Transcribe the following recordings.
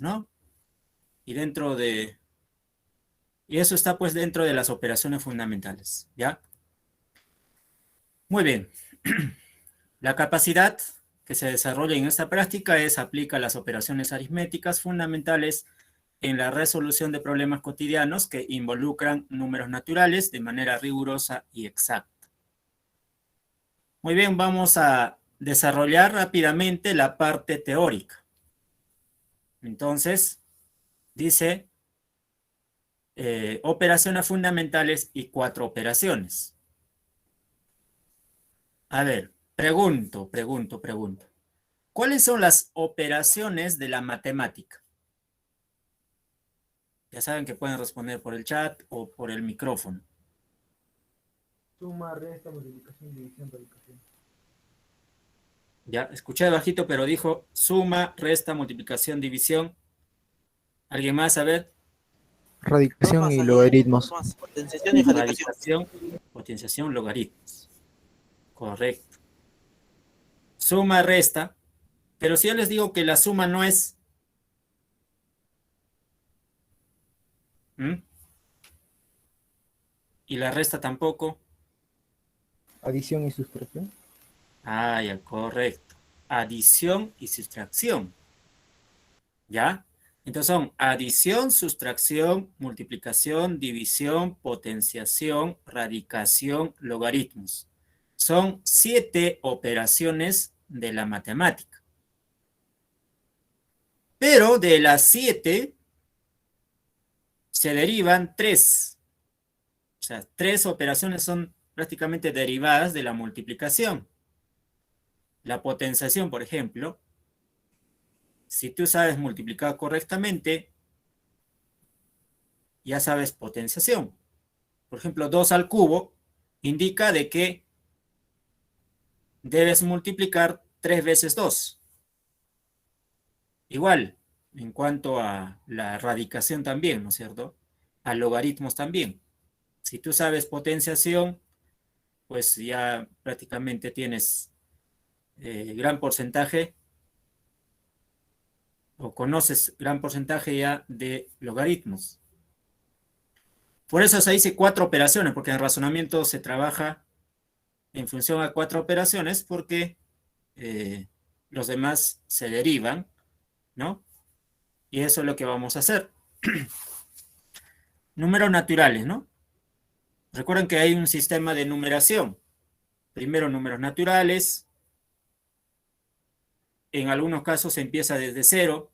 ¿no? Y eso está pues dentro de las operaciones fundamentales, ¿ya? Muy bien. La capacidad que se desarrolla en esta práctica aplica las operaciones aritméticas fundamentales en la resolución de problemas cotidianos que involucran números naturales de manera rigurosa y exacta. Muy bien, vamos a desarrollar rápidamente la parte teórica. Entonces, dice operaciones fundamentales y 4 operaciones. A ver, pregunto. ¿Cuáles son las operaciones de la matemática? Ya saben que pueden responder por el chat o por el micrófono. Suma, resta, multiplicación, división, radicación. Ya, escuché bajito, pero dijo suma, resta, multiplicación, división. ¿Alguien más? A ver. Radicación y logaritmos. Potenciación y radicación. Radicación, potenciación, logaritmos. Correcto. Suma, resta. Pero si yo les digo que la suma no es... ¿Mm? Y la resta tampoco. Adición y sustracción. Ah, ya, correcto. Adición y sustracción. ¿Ya? Entonces son adición, sustracción, multiplicación, división, potenciación, radicación, logaritmos. Son 7 operaciones de la matemática. Pero de las 7 se derivan 3. O sea, 3 operaciones son prácticamente derivadas de la multiplicación. La potenciación, por ejemplo, si tú sabes multiplicar correctamente, ya sabes potenciación. Por ejemplo, 2 al cubo indica de que debes multiplicar 3 veces 2. Igual, en cuanto a la radicación también, ¿no es cierto? A logaritmos también. Si tú sabes potenciación, pues ya prácticamente tienes gran porcentaje o conoces gran porcentaje ya de logaritmos. Por eso se dice 4 operaciones, porque en razonamiento se trabaja en función a 4 operaciones, porque los demás se derivan, ¿no? Y eso es lo que vamos a hacer. Números naturales, ¿no? Recuerden que hay un sistema de numeración. Primero números naturales. En algunos casos se empieza desde 0.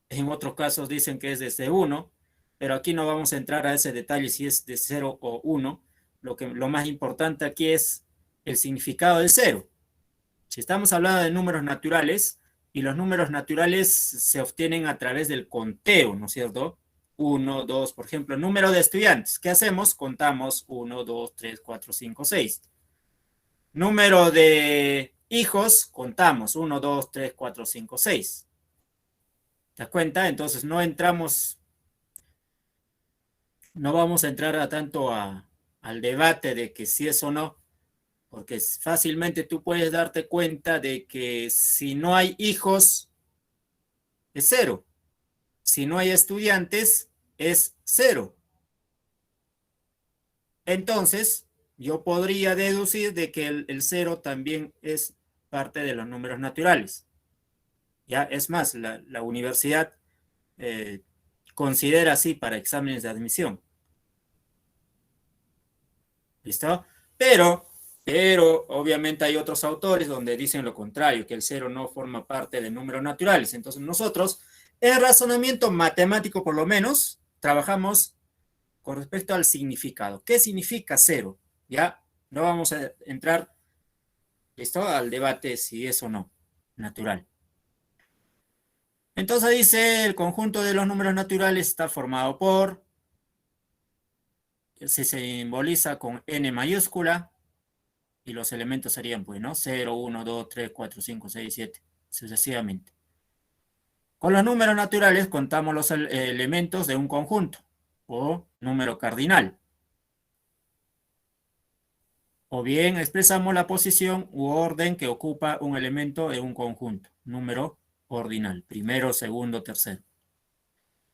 En otros casos dicen que es desde 1. Pero aquí no vamos a entrar a ese detalle si es de 0 o 1. Lo más importante aquí es el significado del 0. Si estamos hablando de números naturales, y los números naturales se obtienen a través del conteo, ¿no es cierto? 1, 2, por ejemplo, número de estudiantes. ¿Qué hacemos? Contamos 1, 2, 3, 4, 5, 6. Número de hijos, contamos 1, 2, 3, 4, 5, 6. ¿Te das cuenta? Entonces no vamos a entrar tanto al debate de que si es o no, porque fácilmente tú puedes darte cuenta de que si no hay hijos, es 0. Si no hay estudiantes, es 0. Entonces, yo podría deducir de que el 0 también es parte de los números naturales. Ya, es más, la universidad considera así para exámenes de admisión. ¿Listo? Pero obviamente hay otros autores donde dicen lo contrario, que el 0 no forma parte de números naturales. Entonces nosotros, en razonamiento matemático por lo menos, trabajamos con respecto al significado. ¿Qué significa 0? Ya no vamos a entrar, ¿listo?, al debate si es o no natural. Entonces dice, el conjunto de los números naturales está formado por, se simboliza con n mayúscula, y los elementos serían, pues, ¿no? 0, 1, 2, 3, 4, 5, 6, 7, sucesivamente. Con los números naturales contamos los elementos de un conjunto, o número cardinal. O bien expresamos la posición u orden que ocupa un elemento en un conjunto, número ordinal, primero, segundo, tercero.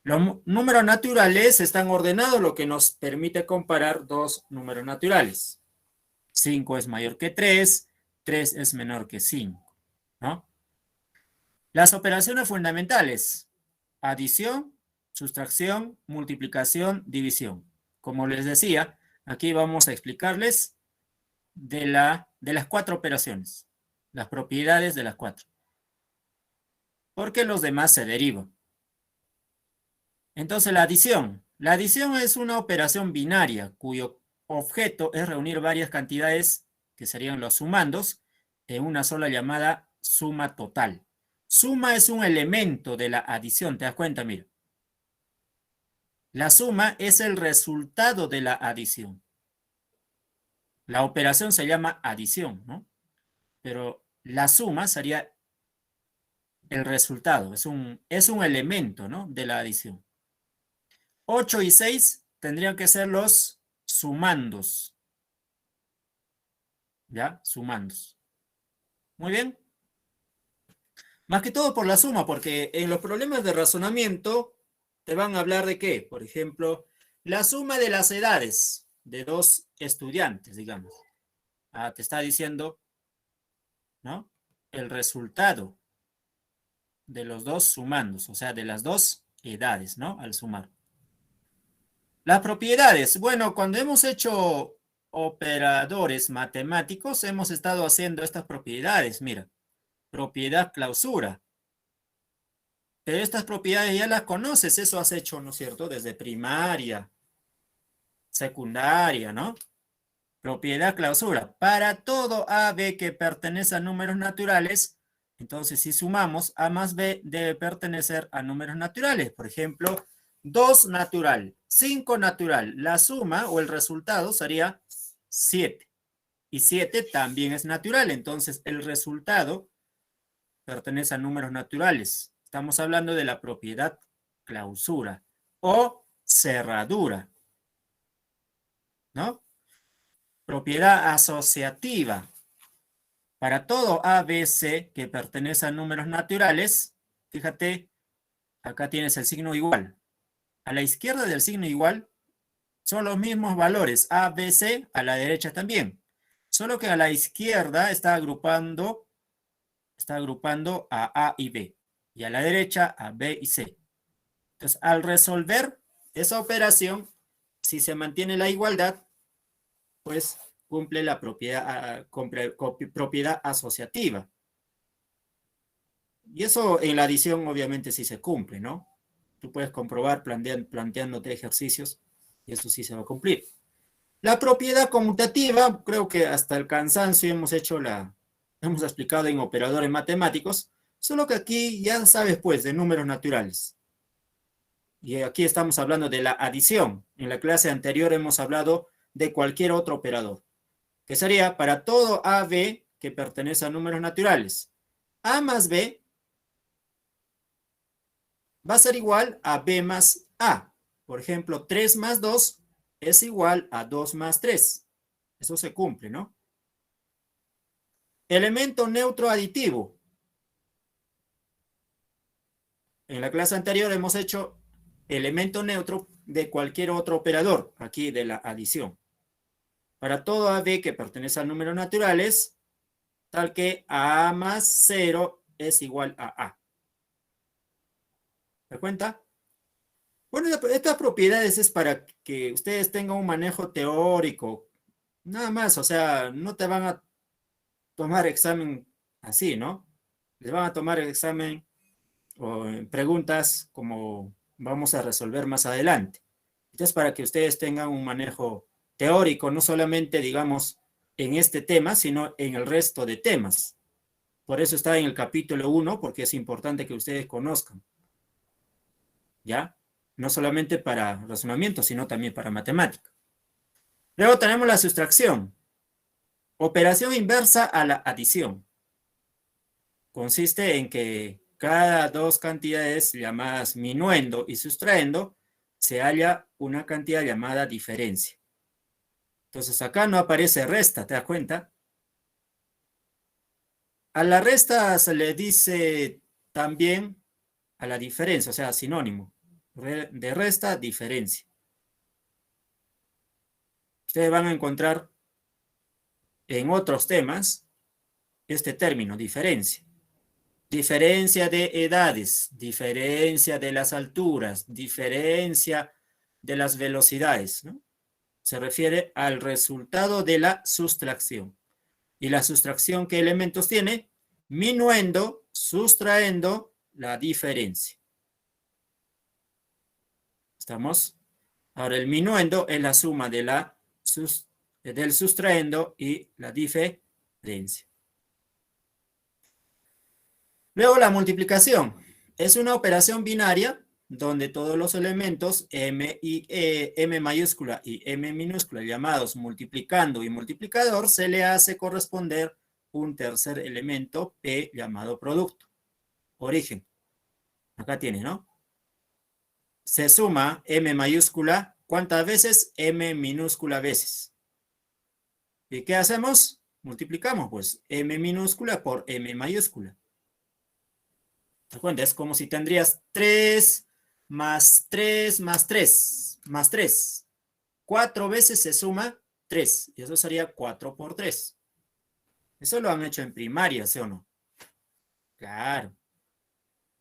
Los números naturales están ordenados, lo que nos permite comparar dos números naturales. 5 es mayor que 3, 3 es menor que 5, ¿no? Las operaciones fundamentales: adición, sustracción, multiplicación, división. Como les decía, aquí vamos a explicarles de las 4 operaciones, las propiedades de las 4, porque los demás se derivan. Entonces, la adición. La adición es una operación binaria cuyo objeto es reunir varias cantidades, que serían los sumandos, en una sola llamada suma total. Suma es un elemento de la adición, ¿te das cuenta? Mira. La suma es el resultado de la adición. La operación se llama adición, ¿no? Pero la suma sería el resultado, es un elemento, ¿no?, de la adición. 8 y 6 tendrían que ser los sumandos. ¿Ya? Sumandos. Muy bien. Más que todo por la suma, porque en los problemas de razonamiento te van a hablar de qué. Por ejemplo, la suma de las edades de dos estudiantes, digamos. Te está diciendo, ¿no?, el resultado de los dos sumandos, o sea, de las dos edades, ¿no?, al sumar. Las propiedades. Bueno, cuando hemos hecho operadores matemáticos, hemos estado haciendo estas propiedades. Mira, propiedad clausura. Pero estas propiedades ya las conoces, eso has hecho, ¿no es cierto?, desde primaria, secundaria, ¿no? Propiedad clausura. Para todo A, B que pertenece a números naturales, entonces si sumamos, A más B debe pertenecer a números naturales. Por ejemplo, 2 natural, 5 natural. La suma o el resultado sería 7. Y 7 también es natural. Entonces, el resultado pertenece a números naturales. Estamos hablando de la propiedad clausura o cerradura, ¿no? Propiedad asociativa. Para todo A, B, C que pertenece a números naturales, fíjate, acá tienes el signo igual. A la izquierda del signo igual son los mismos valores, A, B, C, a la derecha también. Solo que a la izquierda está agrupando a y B. Y a la derecha a B y C. Entonces, al resolver esa operación, si se mantiene la igualdad, pues cumple la propiedad asociativa. Y eso en la adición obviamente sí se cumple, ¿no? Tú puedes comprobar planteándote ejercicios y eso sí se va a cumplir. La propiedad conmutativa, creo que hasta el cansancio hemos explicado en operadores matemáticos, solo que aquí ya sabes pues de números naturales. Y aquí estamos hablando de la adición. En la clase anterior hemos hablado de cualquier otro operador, que sería para todo A, B que pertenece a números naturales. A más B va a ser igual a B más A. Por ejemplo, 3 más 2 es igual a 2 más 3. Eso se cumple, ¿no? Elemento neutro aditivo. En la clase anterior hemos hecho elemento neutro de cualquier otro operador, aquí de la adición. Para todo A, B que pertenece a números naturales, tal que A más 0 es igual a A. ¿Se da cuenta? Bueno, estas propiedades es para que ustedes tengan un manejo teórico, nada más, o sea, no te van a tomar examen así, ¿no? Les van a tomar el examen o preguntas como vamos a resolver más adelante. Entonces, para que ustedes tengan un manejo teórico, no solamente, digamos, en este tema, sino en el resto de temas. Por eso está en el capítulo 1, porque es importante que ustedes conozcan. ¿Ya? No solamente para razonamiento, sino también para matemática. Luego tenemos la sustracción. Operación inversa a la adición. Consiste en que cada dos cantidades llamadas minuendo y sustraendo se halla una cantidad llamada diferencia. Entonces acá no aparece resta, ¿te das cuenta? A la resta se le dice también a la diferencia, o sea, sinónimo. De resta, diferencia. Ustedes van a encontrar en otros temas este término, diferencia. Diferencia de edades, diferencia de las alturas, diferencia de las velocidades, ¿no? Se refiere al resultado de la sustracción. ¿Y la sustracción qué elementos tiene? Minuendo, sustraendo la diferencia. ¿Estamos? Ahora el minuendo es la suma de del sustraendo y la diferencia. Luego la multiplicación. Es una operación binaria donde todos los elementos M mayúscula y M minúscula llamados multiplicando y multiplicador se le hace corresponder un tercer elemento P llamado producto. Origen. Acá tiene, ¿no? Se suma M mayúscula, ¿cuántas veces? M minúscula veces. ¿Y qué hacemos? Multiplicamos, pues, M minúscula por M mayúscula. ¿Te acuerdas? Es como si tendrías 3 más 3 más 3 más 3. 4 veces se suma 3. Y eso sería 4 por 3. Eso lo han hecho en primaria, ¿sí o no? Claro.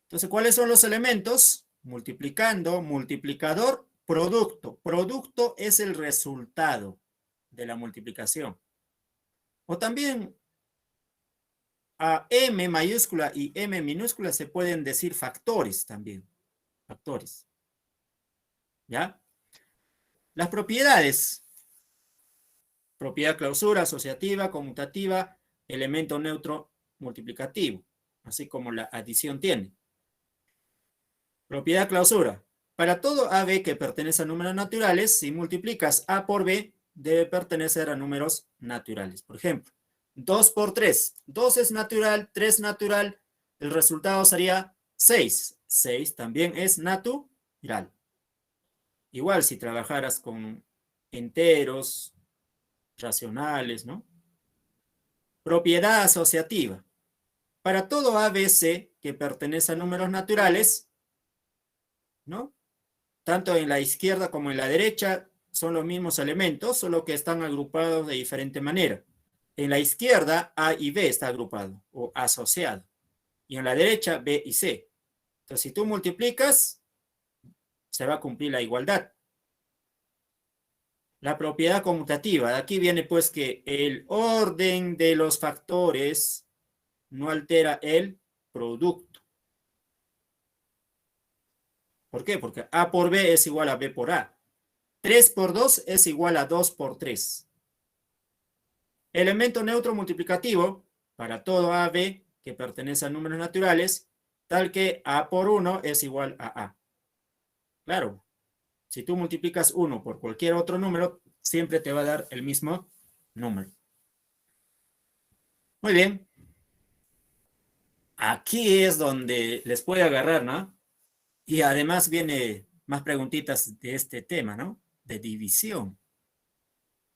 Entonces, ¿cuáles son los elementos? Multiplicando, multiplicador, producto. Producto es el resultado de la multiplicación. O también a M mayúscula y M minúscula se pueden decir factores también. Factores. ¿Ya? Las propiedades. Propiedad clausura, asociativa, conmutativa, elemento neutro, multiplicativo. Así como la adición tiene. Propiedad clausura. Para todo AB que pertenece a números naturales, si multiplicas A por B, debe pertenecer a números naturales. Por ejemplo, 2 por 3. 2 es natural, 3 natural. El resultado sería 6. 6 también es natural. Igual si trabajaras con enteros, racionales, ¿no? Propiedad asociativa. Para todo ABC que pertenece a números naturales, ¿no? Tanto en la izquierda como en la derecha son los mismos elementos, solo que están agrupados de diferente manera. En la izquierda, A y B está agrupado o asociado. Y en la derecha, B y C. Entonces, si tú multiplicas, se va a cumplir la igualdad. La propiedad conmutativa. De aquí viene pues que el orden de los factores no altera el producto. ¿Por qué? Porque A por B es igual a B por A. 3 por 2 es igual a 2 por 3. Elemento neutro multiplicativo para todo AB que pertenece a números naturales, tal que A por 1 es igual a A. Claro, si tú multiplicas 1 por cualquier otro número, siempre te va a dar el mismo número. Muy bien. Aquí es donde les puede agarrar, ¿no? Y además viene más preguntitas de este tema, ¿no? De división.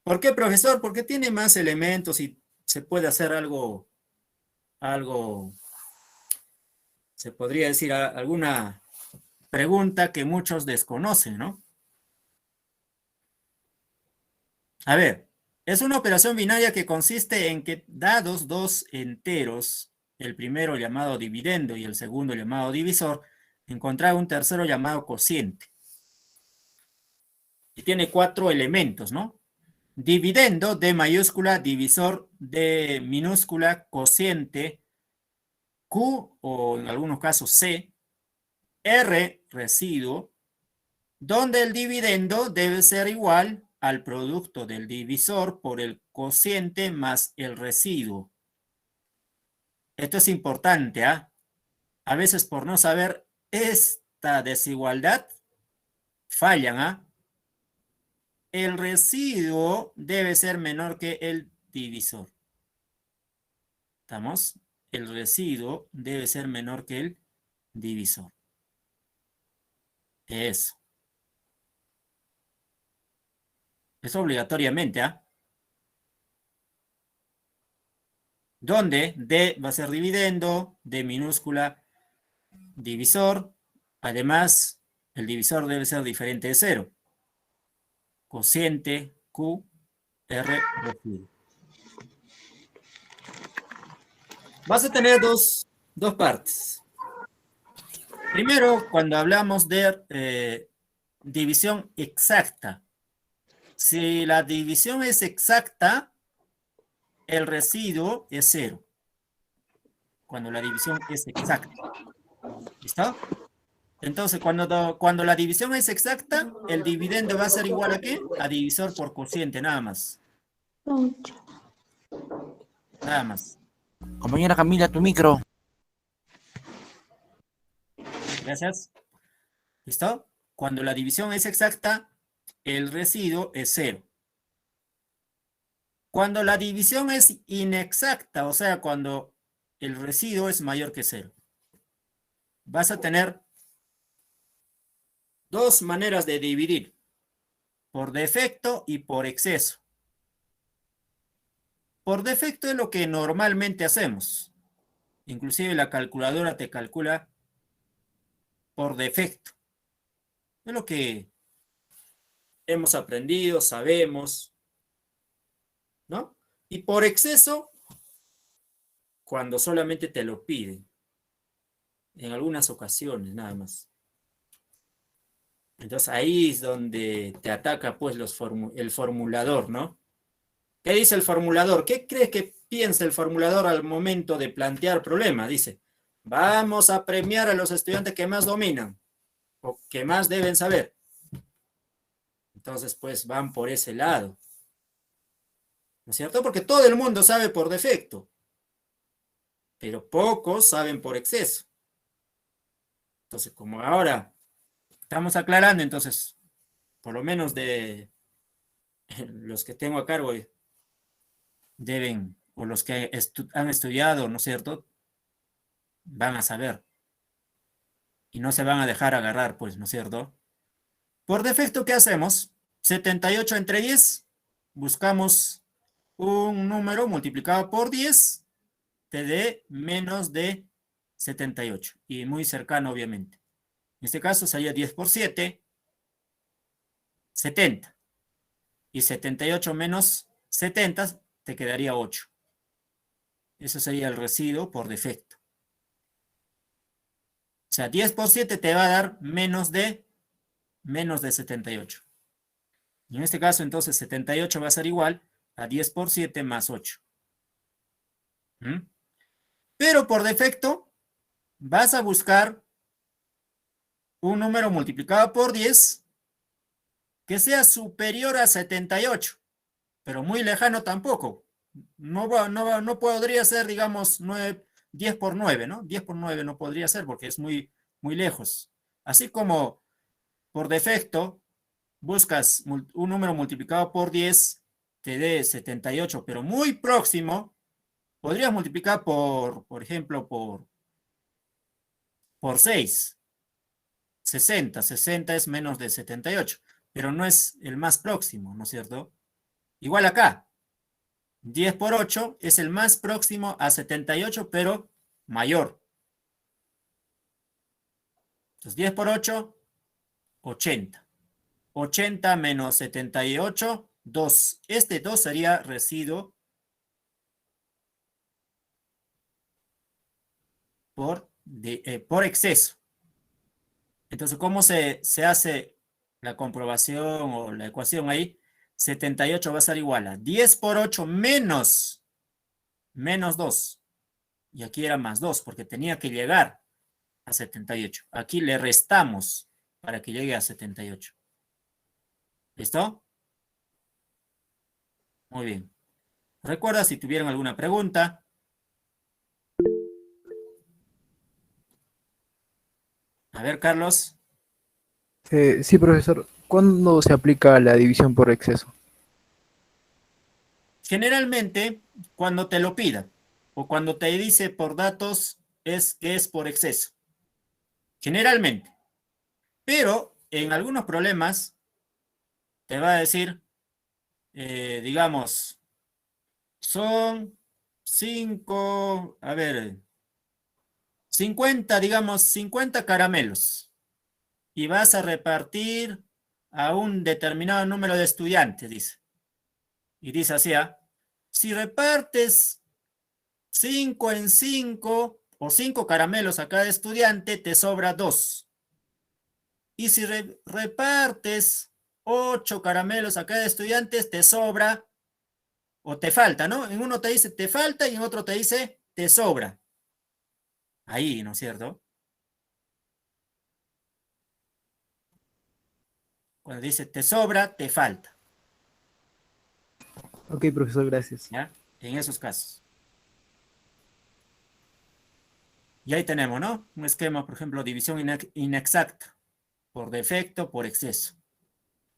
¿Por qué, profesor? Porque tiene más elementos y se puede hacer algo, se podría decir alguna pregunta que muchos desconocen, ¿no? A ver, es una operación binaria que consiste en que dados dos enteros, el primero llamado dividendo y el segundo llamado divisor, encontrar un tercero llamado cociente. Y tiene 4 elementos, ¿no? Dividendo, D mayúscula, divisor, D minúscula, cociente, Q, o en algunos casos C, R, residuo, donde el dividendo debe ser igual al producto del divisor por el cociente más el residuo. Esto es importante, ¿ah? A veces por no saber esta desigualdad, fallan, ¿ah? El residuo debe ser menor que el divisor. ¿Estamos? El residuo debe ser menor que el divisor. Eso. Eso obligatoriamente, ¿ah? Donde D va a ser dividendo, D minúscula, divisor. Además, el divisor debe ser diferente de 0. Cociente Q, R, residuo. Vas a tener dos partes. Primero, cuando hablamos de división exacta. Si la división es exacta, el residuo es 0. Cuando la división es exacta. ¿Listo? Entonces, cuando la división es exacta, el dividendo va a ser igual a ¿qué? A divisor por cociente, nada más. Nada más. Compañera Camila, tu micro. Gracias. ¿Listo? Cuando la división es exacta, el residuo es 0. Cuando la división es inexacta, o sea, cuando el residuo es mayor que 0, vas a tener dos maneras de dividir, por defecto y por exceso. Por defecto es lo que normalmente hacemos. Inclusive la calculadora te calcula por defecto. Es lo que hemos aprendido, sabemos, ¿no? Y por exceso, cuando solamente te lo piden. En algunas ocasiones, nada más. Entonces ahí es donde te ataca pues el formulador, ¿no? ¿Qué dice el formulador? ¿Qué crees que piensa el formulador al momento de plantear problemas? Dice, vamos a premiar a los estudiantes que más dominan o que más deben saber. Entonces, pues van por ese lado. ¿No es cierto? Porque todo el mundo sabe por defecto, pero pocos saben por exceso. Entonces, como ahora estamos aclarando, entonces, por lo menos de los que tengo a cargo deben, o los que han estudiado, ¿no es cierto? Van a saber. Y no se van a dejar agarrar, pues, ¿no es cierto? Por defecto, ¿qué hacemos? 78 entre 10. Buscamos un número multiplicado por 10, te dé menos de 78. Y muy cercano, obviamente. En este caso sería 10 por 7, 70. Y 78 menos 70 te quedaría 8. Eso sería el residuo por defecto. O sea, 10 por 7 te va a dar menos de 78. Y en este caso, entonces, 78 va a ser igual a 10 por 7 más 8. Pero por defecto, vas a buscar un número multiplicado por 10 que sea superior a 78, pero muy lejano tampoco. No podría ser, digamos, 10 por 9, ¿no? 10 por 9 no podría ser porque es muy lejos. Así como por defecto buscas un número multiplicado por 10, te dé 78, pero muy próximo, podrías multiplicar por ejemplo, por 6. 60. 60 es menos de 78, pero no es el más próximo, ¿no es cierto? Igual acá. 10 por 8 es el más próximo a 78, pero mayor. Entonces 10 por 8, 80. 80 menos 78, 2. Este 2 sería residuo por exceso. Entonces, ¿cómo se hace la comprobación o la ecuación ahí? 78 va a ser igual a 10 por 8 menos 2. Y aquí era más 2 porque tenía que llegar a 78. Aquí le restamos para que llegue a 78. ¿Listo? Muy bien. Recuerda si tuvieron alguna pregunta. A ver, Carlos. Sí, profesor. ¿Cuándo se aplica la división por exceso? Generalmente, cuando te lo pida o cuando te dice por datos, es que es por exceso. Generalmente. Pero en algunos problemas te va a decir, digamos, son 5, a ver, 50, digamos, 50 caramelos. Y vas a repartir a un determinado número de estudiantes, dice. Y dice así, ¿ah? Si repartes 5 en 5 o 5 caramelos a cada estudiante, te sobra 2. Y si repartes 8 caramelos a cada estudiante, te sobra o te falta, ¿no? En uno te dice te falta y en otro te dice te sobra. Ahí, ¿no es cierto? Cuando dice te sobra, te falta. Ok, profesor, gracias. ¿Ya? En esos casos. Y ahí tenemos, ¿no? Un esquema, por ejemplo, división inexacta. Por defecto, por exceso.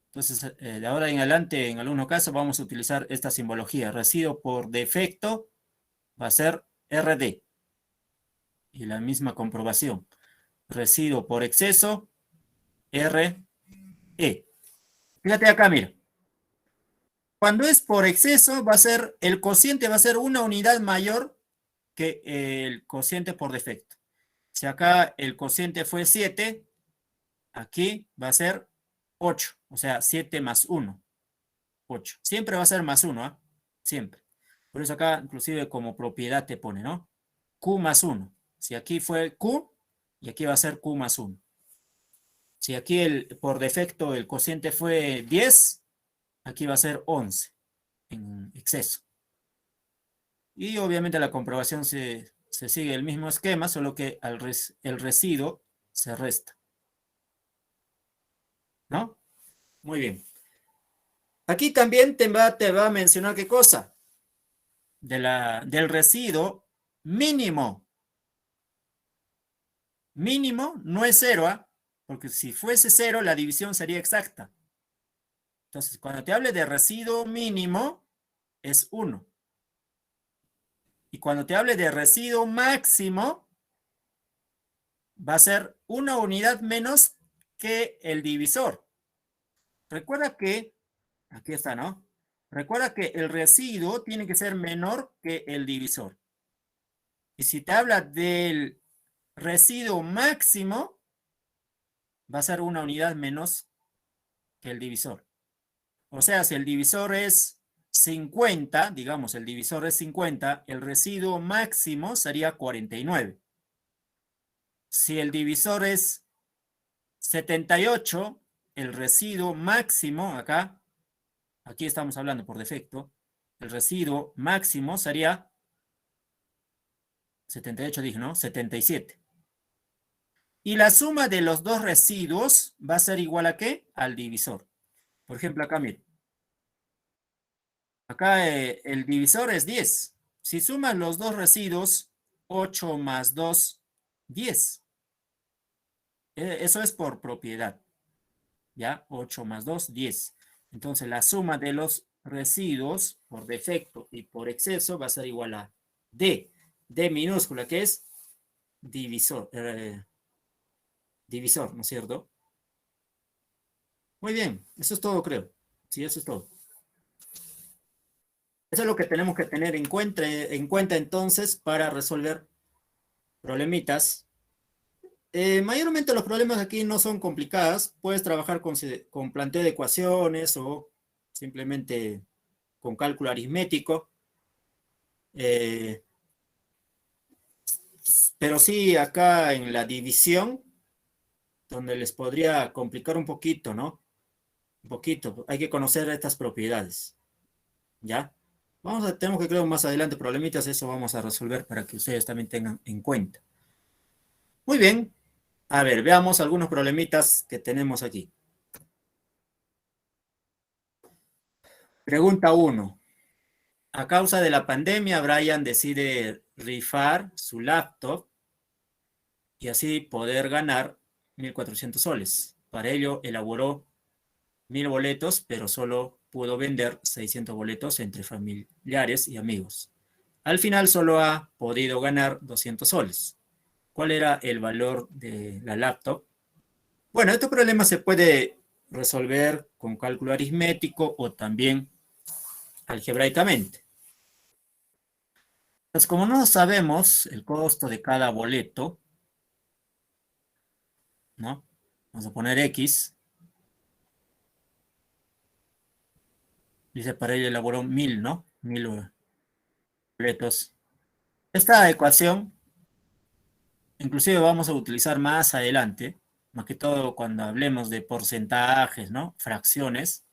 Entonces, de ahora en adelante, en algunos casos, vamos a utilizar esta simbología. Residuo por defecto va a ser RD. Y la misma comprobación. Residuo por exceso, RE. Fíjate acá, mira. Cuando es por exceso, va a ser, el cociente va a ser una unidad mayor que el cociente por defecto. Si acá el cociente fue 7, aquí va a ser 8. O sea, 7 más 1. 8. Siempre va a ser más 1, ¿eh? Siempre. Por eso acá, inclusive como propiedad te pone, ¿no? Q más 1. Si aquí fue Q, y aquí va a ser Q más 1. Si aquí por defecto el cociente fue 10, aquí va a ser 11 en exceso. Y obviamente la comprobación se sigue el mismo esquema, solo que el residuo se resta. ¿No? Muy bien. Aquí también te va a mencionar qué cosa. Del residuo mínimo. Mínimo no es 0, ¿ah? Porque si fuese 0, la división sería exacta. Entonces, cuando te hable de residuo mínimo, es 1. Y cuando te hable de residuo máximo, va a ser una unidad menos que el divisor. Recuerda que, aquí está, ¿no? Recuerda que el residuo tiene que ser menor que el divisor. Y si te habla del residuo máximo, va a ser una unidad menos que el divisor. O sea, si el divisor es 50, digamos, el divisor es 50, el residuo máximo sería 49. Si el divisor es 78, el residuo máximo, aquí estamos hablando por defecto, el residuo máximo sería 78, dije, ¿no? 77. Y la suma de los dos residuos va a ser igual a ¿qué? Al divisor. Por ejemplo, acá, miren. Acá el divisor es 10. Si suman los dos residuos, 8 más 2, 10. Eso es por propiedad. ¿Ya? 8 más 2, 10. Entonces, la suma de los residuos por defecto y por exceso va a ser igual a D. D minúscula, que es divisor. Divisor, ¿no es cierto? Muy bien. Eso es todo, creo. Sí, eso es todo. Eso es lo que tenemos que tener en cuenta entonces para resolver problemitas. Mayormente los problemas aquí no son complicados. Puedes trabajar con planteo de ecuaciones o simplemente con cálculo aritmético. Pero sí, acá en la división, donde les podría complicar un poquito, ¿no? Un poquito. Hay que conocer estas propiedades. ¿Ya? Tenemos que crear más adelante problemitas. Eso vamos a resolver para que ustedes también tengan en cuenta. Muy bien. A ver, veamos algunos problemitas que tenemos aquí. Pregunta 1. A causa de la pandemia, Brian decide rifar su laptop y así poder ganar 1.400 soles. Para ello, elaboró 1.000 boletos, pero solo pudo vender 600 boletos entre familiares y amigos. Al final, solo ha podido ganar 200 soles. ¿Cuál era el valor de la laptop? Bueno, este problema se puede resolver con cálculo aritmético o también algebraicamente. Pues como no sabemos el costo de cada boleto, ¿no? Vamos a poner X. Dice, para ello elaboró 1000, ¿no? 1000 boletos. Esta ecuación, inclusive vamos a utilizar más adelante, más que todo cuando hablemos de porcentajes, ¿no? Fracciones.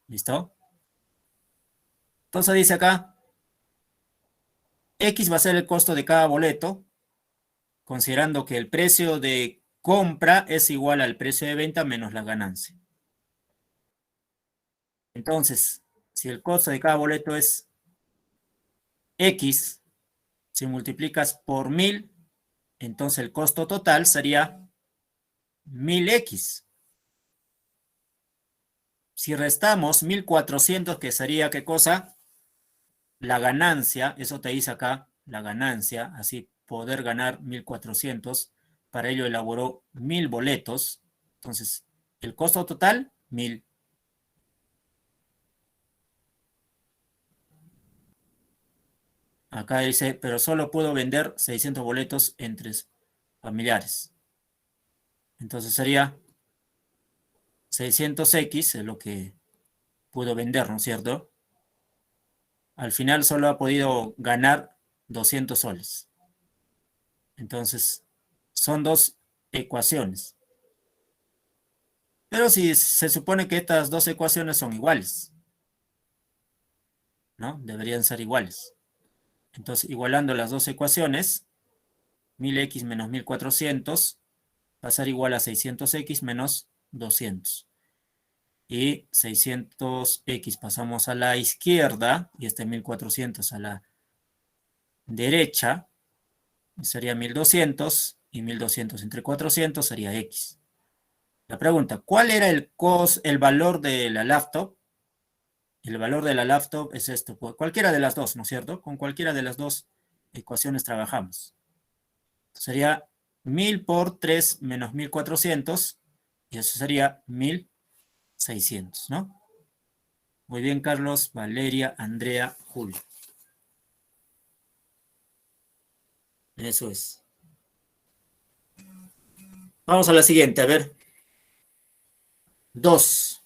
¿Listo? Entonces dice acá, X va a ser el costo de cada boleto, considerando que el precio de compra es igual al precio de venta menos la ganancia. Entonces, si el costo de cada boleto es X, si multiplicas por 1000, entonces el costo total sería 1000X. Si restamos 1400, que sería, ¿qué cosa? La ganancia, eso te dice acá, la ganancia, así poder ganar 1400. Para ello elaboró 1000 boletos. Entonces, el costo total, 1000. Acá dice, pero solo puedo vender 600 boletos entre familiares. Entonces sería 600X, es lo que pudo vender, ¿no es cierto? Al final solo ha podido ganar 200 soles. Entonces, son dos ecuaciones. Pero si se supone que estas dos ecuaciones son iguales, ¿no? Deberían ser iguales. Entonces, igualando las dos ecuaciones, 1000X menos 1400 va a ser igual a 600X menos 200. Y 600X pasamos a la izquierda, y este 1400 a la derecha, sería 1200, y 1200 entre 400 sería X. La pregunta, ¿cuál era el valor de la laptop? El valor de la laptop es esto, cualquiera de las dos, ¿no es cierto? Con cualquiera de las dos ecuaciones trabajamos. Sería 1000 por 3 menos 1400, y eso sería 1600, ¿no? Muy bien, Carlos, Valeria, Andrea, Julio. Eso es. Vamos a la siguiente, a ver. 2.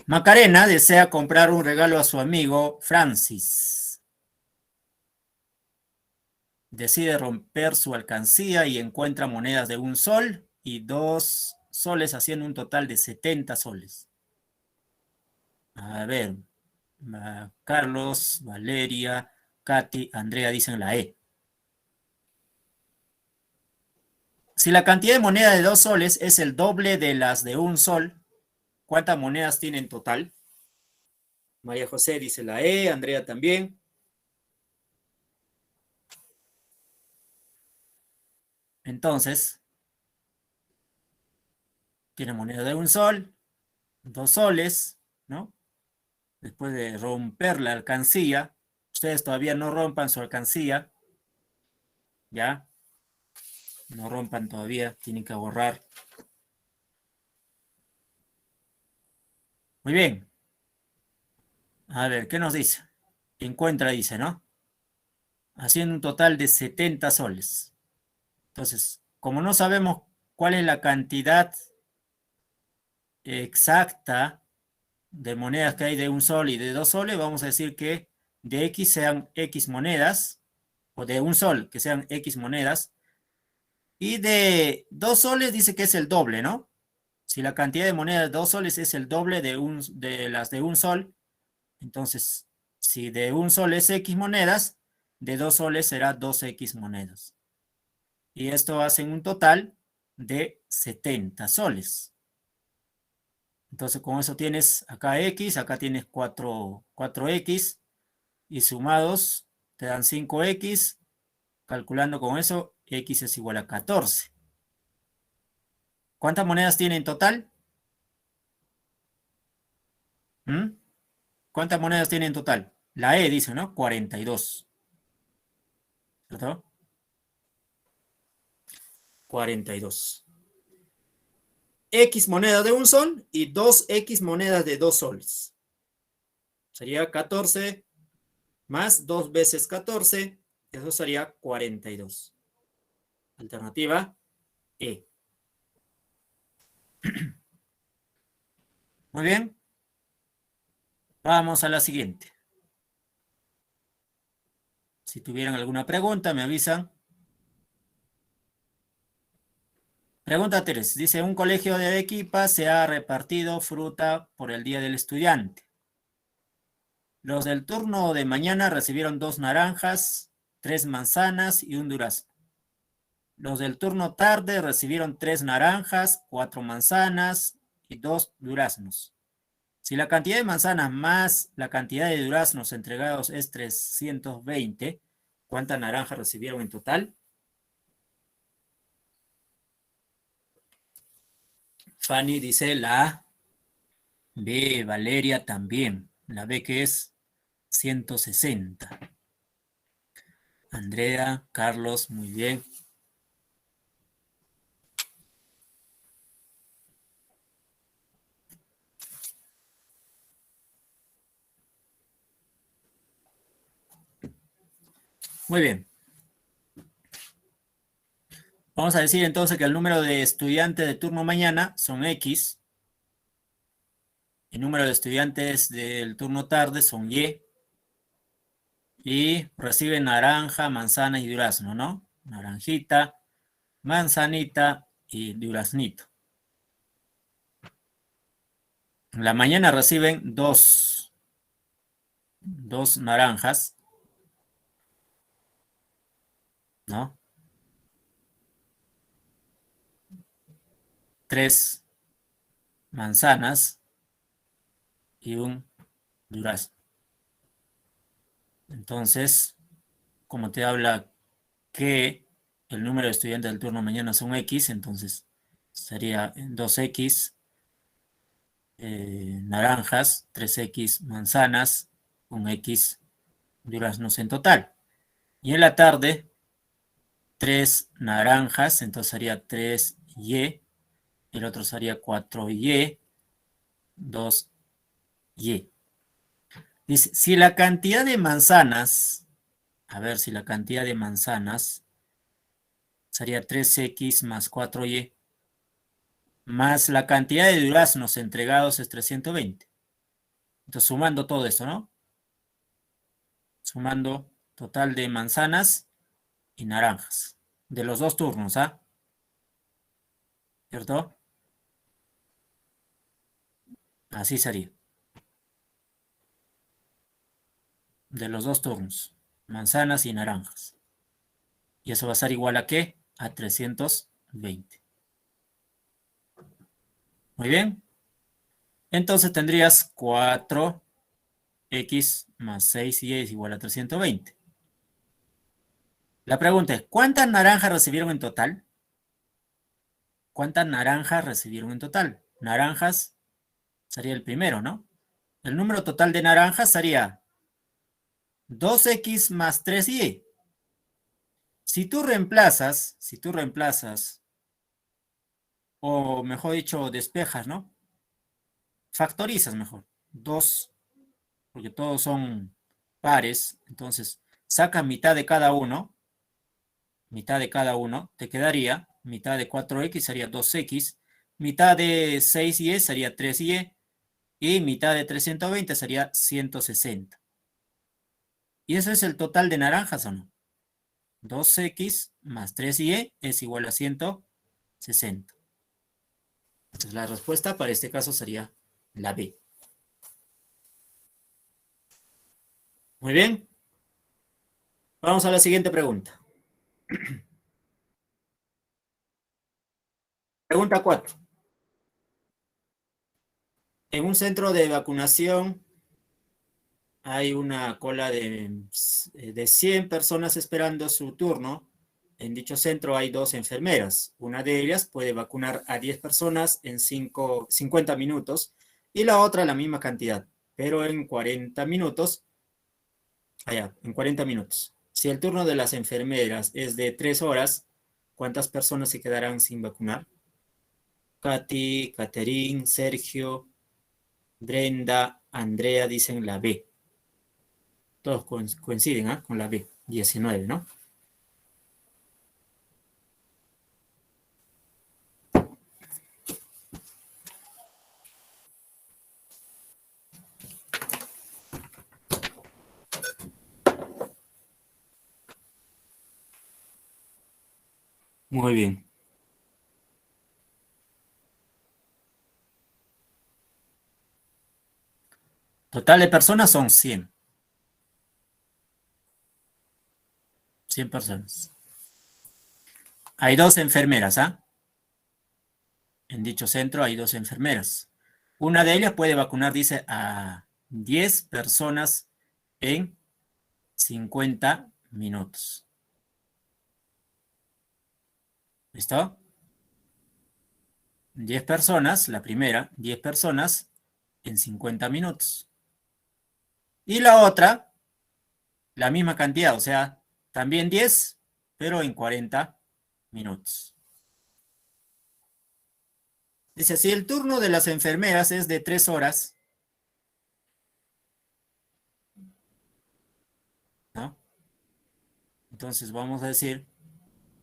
Macarena desea comprar un regalo a su amigo Francis. Decide romper su alcancía y encuentra monedas de 1 sol y 2 soles, haciendo un total de 70 soles. A ver, Carlos, Valeria, Katy, Andrea dicen la E. Si la cantidad de moneda de 2 soles es el doble de las de 1 sol, ¿cuántas monedas tiene en total? María José dice la E, Andrea también. Entonces, tiene moneda de 1 sol, 2 soles, ¿no? Después de romper la alcancía, ustedes todavía no rompan su alcancía, ¿ya? No rompan todavía, tienen que borrar. Muy bien. A ver, ¿qué nos dice? Encuentra, dice, ¿no? Haciendo un total de 70 soles. Entonces, como no sabemos cuál es la cantidad exacta de monedas que hay de 1 sol y de 2 soles, vamos a decir que de X sean X monedas, o de 1 sol que sean X monedas, y de 2 soles dice que es el doble, ¿no? Si la cantidad de monedas de 2 soles es el doble de las de 1 sol, entonces, si de 1 sol es X monedas, de 2 soles será 2X monedas. Y esto hace un total de 70 soles. Entonces, con eso tienes acá X, acá tienes 4X, y sumados te dan 5X. Calculando con eso, X es igual a 14. ¿Cuántas monedas tiene en total? ¿Mm? ¿Cuántas monedas tiene en total? La E dice, ¿no? 42. ¿Cierto? 42. X monedas de 1 sol y 2X monedas de 2 soles. Sería 14 más 2 veces 14. Eso sería 42. Alternativa E. Muy bien. Vamos a la siguiente. Si tuvieran alguna pregunta, me avisan. Pregunta 3. Dice, un colegio de Arequipa se ha repartido fruta por el Día del Estudiante. Los del turno de mañana recibieron 2 naranjas, 3 manzanas y un durazno. Los del turno tarde recibieron 3 naranjas, 4 manzanas y 2 duraznos. Si la cantidad de manzanas más la cantidad de duraznos entregados es 320, ¿cuántas naranjas recibieron en total? Fanny dice la A. B, Valeria también. La B que es 160. Andrea, Carlos, muy bien. Muy bien. Vamos a decir entonces que el número de estudiantes de turno mañana son X. El número de estudiantes del turno tarde son Y. Y reciben naranja, manzana y durazno, ¿no? Naranjita, manzanita y duraznito. En la mañana reciben dos naranjas, ¿no? 3 manzanas y un durazno. Entonces, como te habla que el número de estudiantes del turno mañana son X, entonces sería 2X naranjas, 3X manzanas, 1X duraznos en total. Y en la tarde, 3 naranjas, entonces sería 3Y, el otro sería 4Y, 2Y. Dice, si la cantidad de manzanas, a ver si la cantidad de manzanas sería 3X más 4Y, más la cantidad de duraznos entregados es 320. Entonces, sumando todo esto, ¿no? Sumando total de manzanas y naranjas. De los dos turnos, ¿ah? ¿Cierto? Así sería. De los dos turnos. Manzanas y naranjas. Y eso va a ser igual a ¿qué? A 320. Muy bien. Entonces tendrías 4x más 6y es igual a 320. La pregunta es, ¿cuántas naranjas recibieron en total? ¿Cuántas naranjas recibieron en total? Naranjas sería el primero, ¿no? El número total de naranjas sería 2x más 3y. Si tú reemplazas, o mejor dicho, despejas, ¿no? Factorizas mejor. 2, porque todos son pares, entonces saca mitad de cada uno, te quedaría mitad de 4x sería 2x, mitad de 6y sería 3y, y mitad de 320 sería 160. ¿Y eso es el total de naranjas o no? 2x más 3y es igual a 160. Entonces la respuesta para este caso sería la B. Muy bien. Vamos a la siguiente pregunta. Pregunta 4. En un centro de vacunación hay una cola de 100 personas esperando su turno. En dicho centro hay 2 enfermeras. Una de ellas puede vacunar a 10 personas en 50 minutos y la otra la misma cantidad, pero en 40 minutos. En 40 minutos. Si el turno de las enfermeras es de 3 horas, ¿cuántas personas se quedarán sin vacunar? Katy, Catherine, Sergio, Brenda, Andrea dicen la B. Todos coinciden con la B, 19, ¿no? Muy bien. Total de personas son 100. 100 personas. Hay 2 enfermeras, ¿ah? En dicho centro hay 2 enfermeras. Una de ellas puede vacunar, dice, a 10 personas en 50 minutos. ¿Listo? 10 personas, la primera, 10 personas en 50 minutos. Y la otra, la misma cantidad, o sea, también 10, pero en 40 minutos. Dice, si el turno de las enfermeras es de 3 horas, ¿no? Entonces vamos a decir,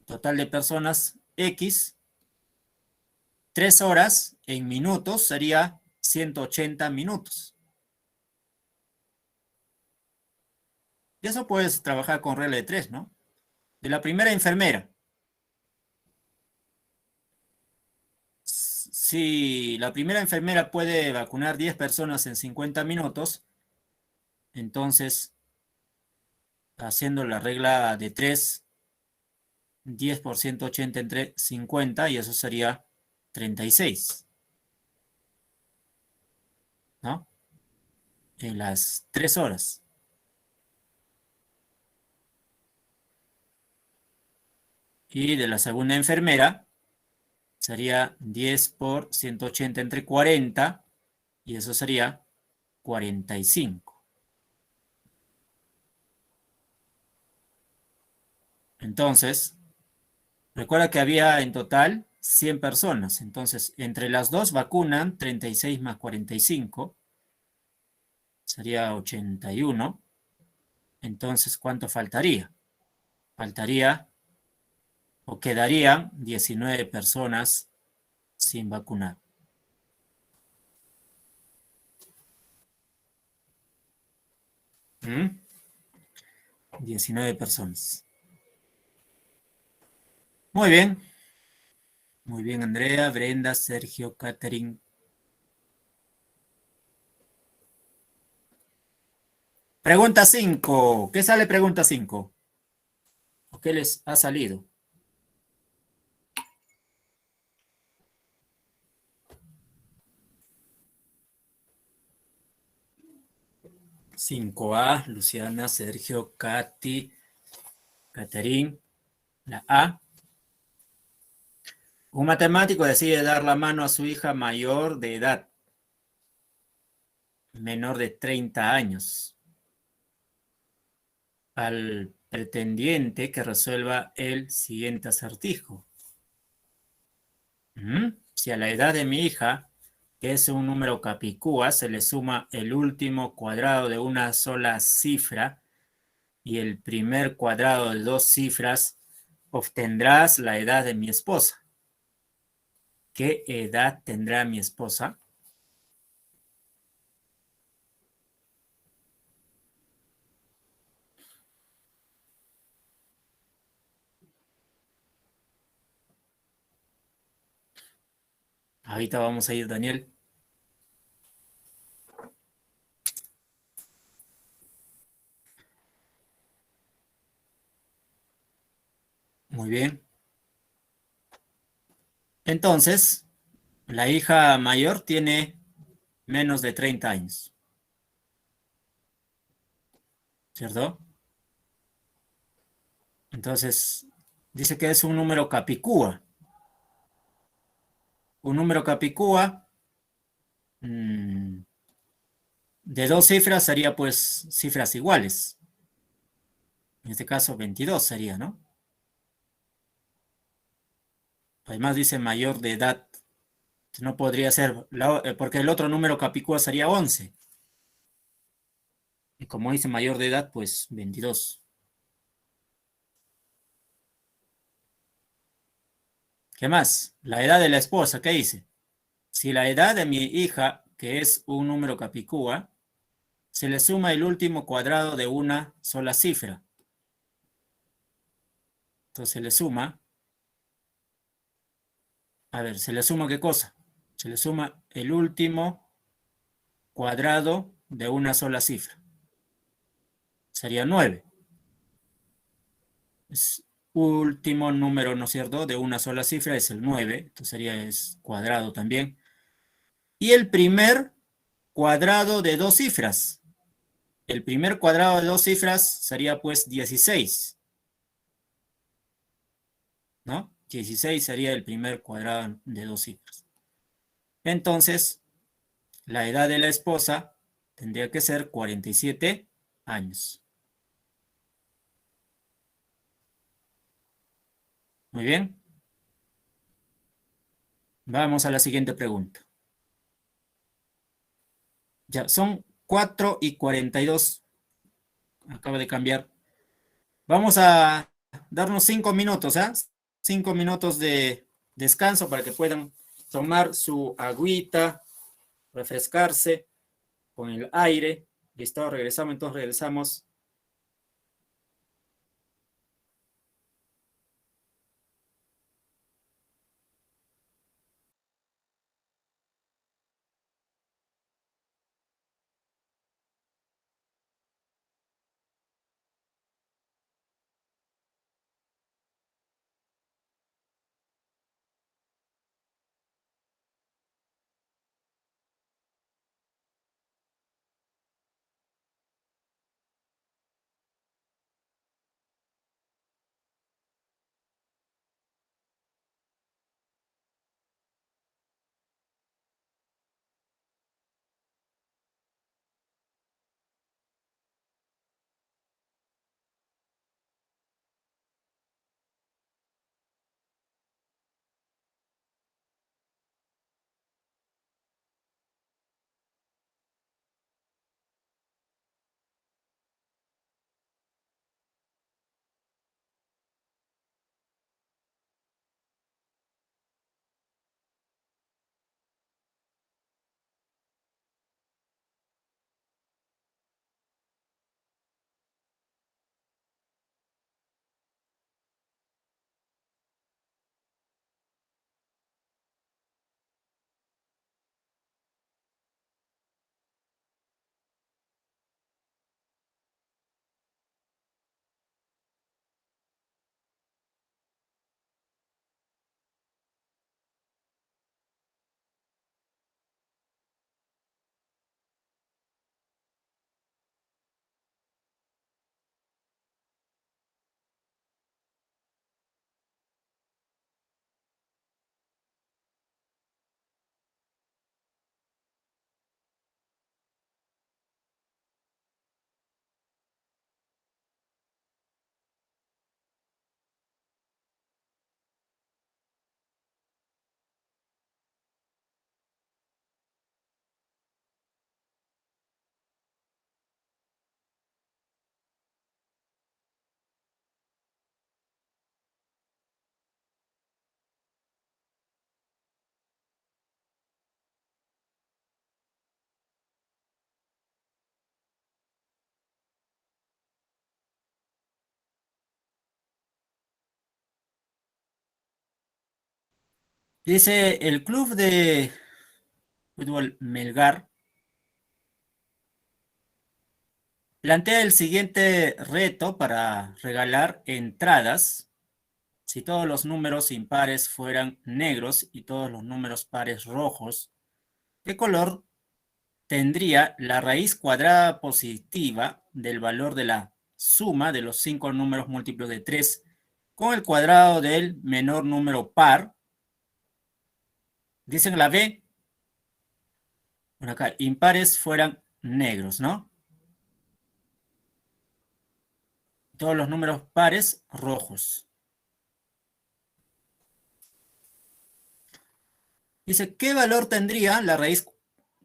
total de personas X, 3 horas en minutos sería 180 minutos. Y eso puedes trabajar con regla de 3, ¿no? De la primera enfermera. Si la primera enfermera puede vacunar 10 personas en 50 minutos, entonces, haciendo la regla de 3, 10 por 180 entre 50, y eso sería 36, ¿no? En las 3 horas. Y de la segunda enfermera, sería 10 por 180 entre 40, y eso sería 45. Entonces, recuerda que había en total 100 personas. Entonces, entre las dos vacunan 36 más 45. Sería 81. Entonces, ¿cuánto faltaría? Faltaría o quedarían 19 personas sin vacunar. ¿Mm? 19 personas. Muy bien. Muy bien, Andrea, Brenda, Sergio, Catherine. Pregunta 5. ¿Qué sale pregunta 5? ¿O qué les ha salido? Cinco A, Luciana, Sergio, Katy, Catherine, la A. Un matemático decide dar la mano a su hija mayor de edad, menor de 30 años, al pretendiente que resuelva el siguiente acertijo. Si a la edad de mi hija, que es un número capicúa, se le suma el último cuadrado de una sola cifra y el primer cuadrado de 2 cifras, obtendrás la edad de mi esposa. ¿Qué edad tendrá mi esposa? Ahorita vamos a ir, Daniel. Muy bien. Entonces, la hija mayor tiene menos de 30 años. ¿Cierto? Entonces, dice que es un número capicúa. Un número capicúa de 2 cifras sería pues cifras iguales. En este caso 22 sería, ¿no? Además dice mayor de edad. No podría ser, porque el otro número capicúa sería 11. Y como dice mayor de edad, pues 22. ¿Qué más? La edad de la esposa, ¿qué dice? Si la edad de mi hija, que es un número capicúa, se le suma el último cuadrado de una sola cifra. Entonces se le suma A ver, ¿se le suma qué cosa? Se le suma el último cuadrado de una sola cifra. Sería 9. Es último número, ¿no es cierto?, de una sola cifra es el 9. Entonces sería es cuadrado también. Y el primer cuadrado de dos cifras. El primer cuadrado de dos cifras sería pues 16. ¿No? 16 sería el primer cuadrado de dos cifras. Entonces, la edad de la esposa tendría que ser 47 años. Muy bien. Vamos a la siguiente pregunta. Ya, son 4:42. Acaba de cambiar. Vamos a darnos 5 minutos, ¿ah? 5 minutos de descanso para que puedan tomar su agüita, refrescarse con el aire. Listo, regresamos, entonces regresamos. Dice el club de fútbol Melgar plantea el siguiente reto para regalar entradas si todos los números impares fueran negros y todos los números pares rojos. ¿Qué color tendría la raíz cuadrada positiva del valor de la suma de los 5 números múltiplos de 3 con el cuadrado del menor número par? Dicen la B. Bueno, acá, impares fueran negros, ¿no? Todos los números pares rojos. Dice, ¿qué valor tendría la raíz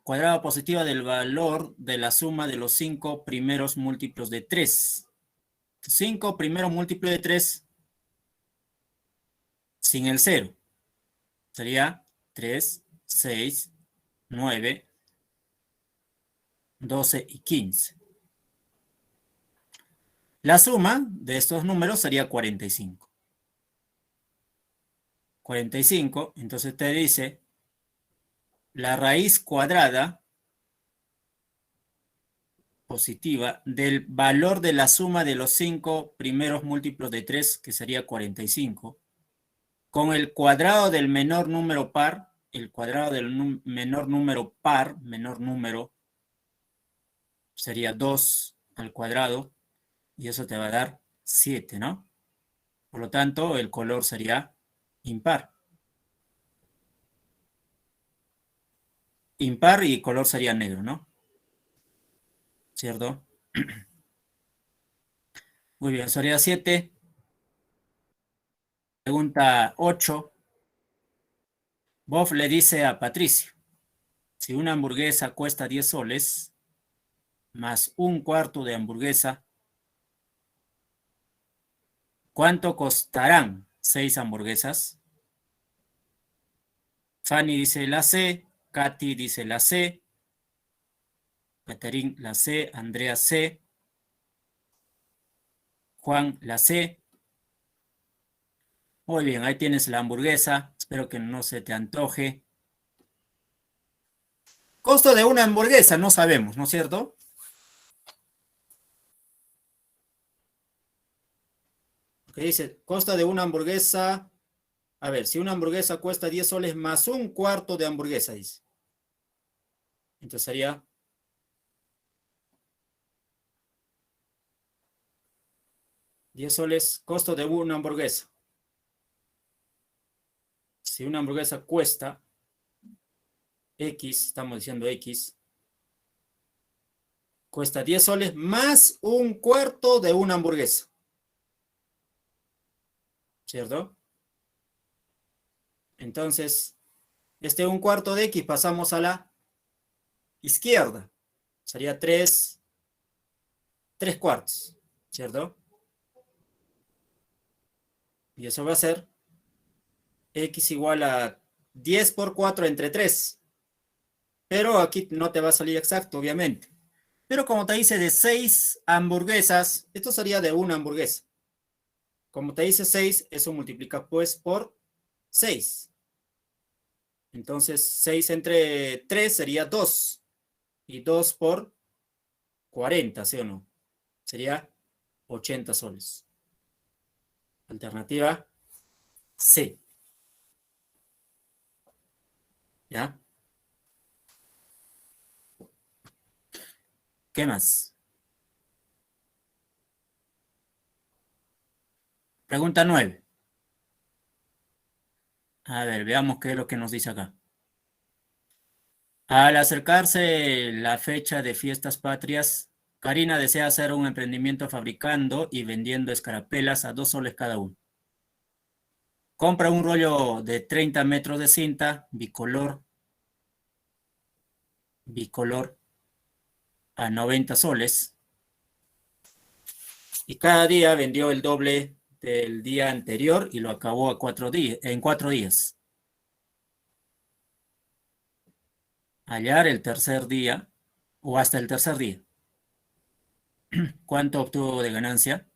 cuadrada positiva del valor de la suma de los 5 primeros múltiplos de 3? 5 primeros múltiplos de 3 sin el 0. Sería 3, 6, 9, 12 y 15. La suma de estos números sería 45. 45. Entonces te dice la raíz cuadrada positiva del valor de la suma de los 5 primeros múltiplos de 3, que sería 45, con el cuadrado del menor número par, el cuadrado del menor número par, menor número, sería 2 al cuadrado, y eso te va a dar 7, ¿no? Por lo tanto, el color sería impar. Impar y color sería negro, ¿no? ¿Cierto? Muy bien, sería 7. Pregunta 8. Bob le dice a Patricio, si una hamburguesa cuesta 10 soles, más un cuarto de hamburguesa, ¿cuánto costarán 6 hamburguesas? Fanny dice la C, Katy dice la C, Catherine la C, Andrea C, Juan la C. Muy bien, ahí tienes la hamburguesa. Espero que no se te antoje. Costo de una hamburguesa, no sabemos, ¿no es cierto? Que dice, costo de una hamburguesa. A ver, si una hamburguesa cuesta 10 soles más un cuarto de hamburguesa, dice. Entonces sería 10 soles, costo de una hamburguesa. Si una hamburguesa cuesta X, estamos diciendo X, cuesta 10 soles más un cuarto de una hamburguesa. ¿Cierto? Entonces, este un cuarto de X pasamos a la izquierda. Sería 3 cuartos. ¿Cierto? Y eso va a ser X igual a 10 por 4 entre 3. Pero aquí no te va a salir exacto, obviamente. Pero como te dice de 6 hamburguesas, esto sería de una hamburguesa. Como te dice 6, eso multiplica pues por 6. Entonces 6 entre 3 sería 2. Y 2 por 40, ¿sí o no? Sería 80 soles. Alternativa C. ¿Ya? ¿Qué más? Pregunta 9. A ver, veamos qué es lo que nos dice acá. Al acercarse la fecha de fiestas patrias, Karina desea hacer un emprendimiento fabricando y vendiendo escarapelas a 2 soles cada uno. Compra un rollo de 30 metros de cinta bicolor a 90 soles. Y cada día vendió el doble del día anterior y lo acabó en 4 días. Hallar el tercer día o hasta el tercer día. ¿Cuánto obtuvo de ganancia?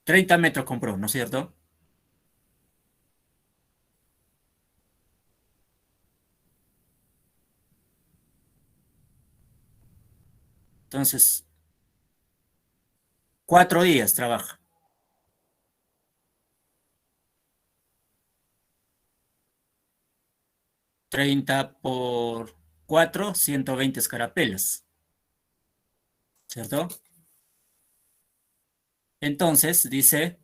$30 metros compró, ¿no es cierto? Entonces, 4 días trabaja. 30 por 4, 120 escarapelas. ¿Cierto? Entonces, dice,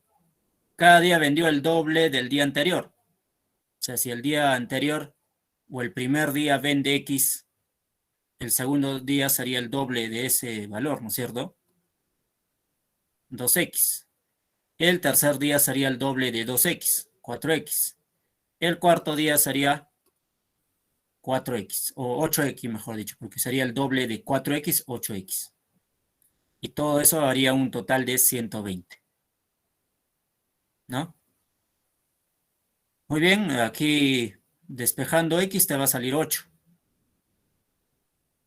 cada día vendió el doble del día anterior. O sea, si el día anterior o el primer día vende X, el segundo día sería el doble de ese valor, ¿no es cierto? 2X. El tercer día sería el doble de 2X, 4X. El cuarto día sería 4X, o 8X mejor dicho, porque sería el doble de 4X, 8X. Y todo eso haría un total de 120. ¿No? Muy bien, aquí despejando X te va a salir 8.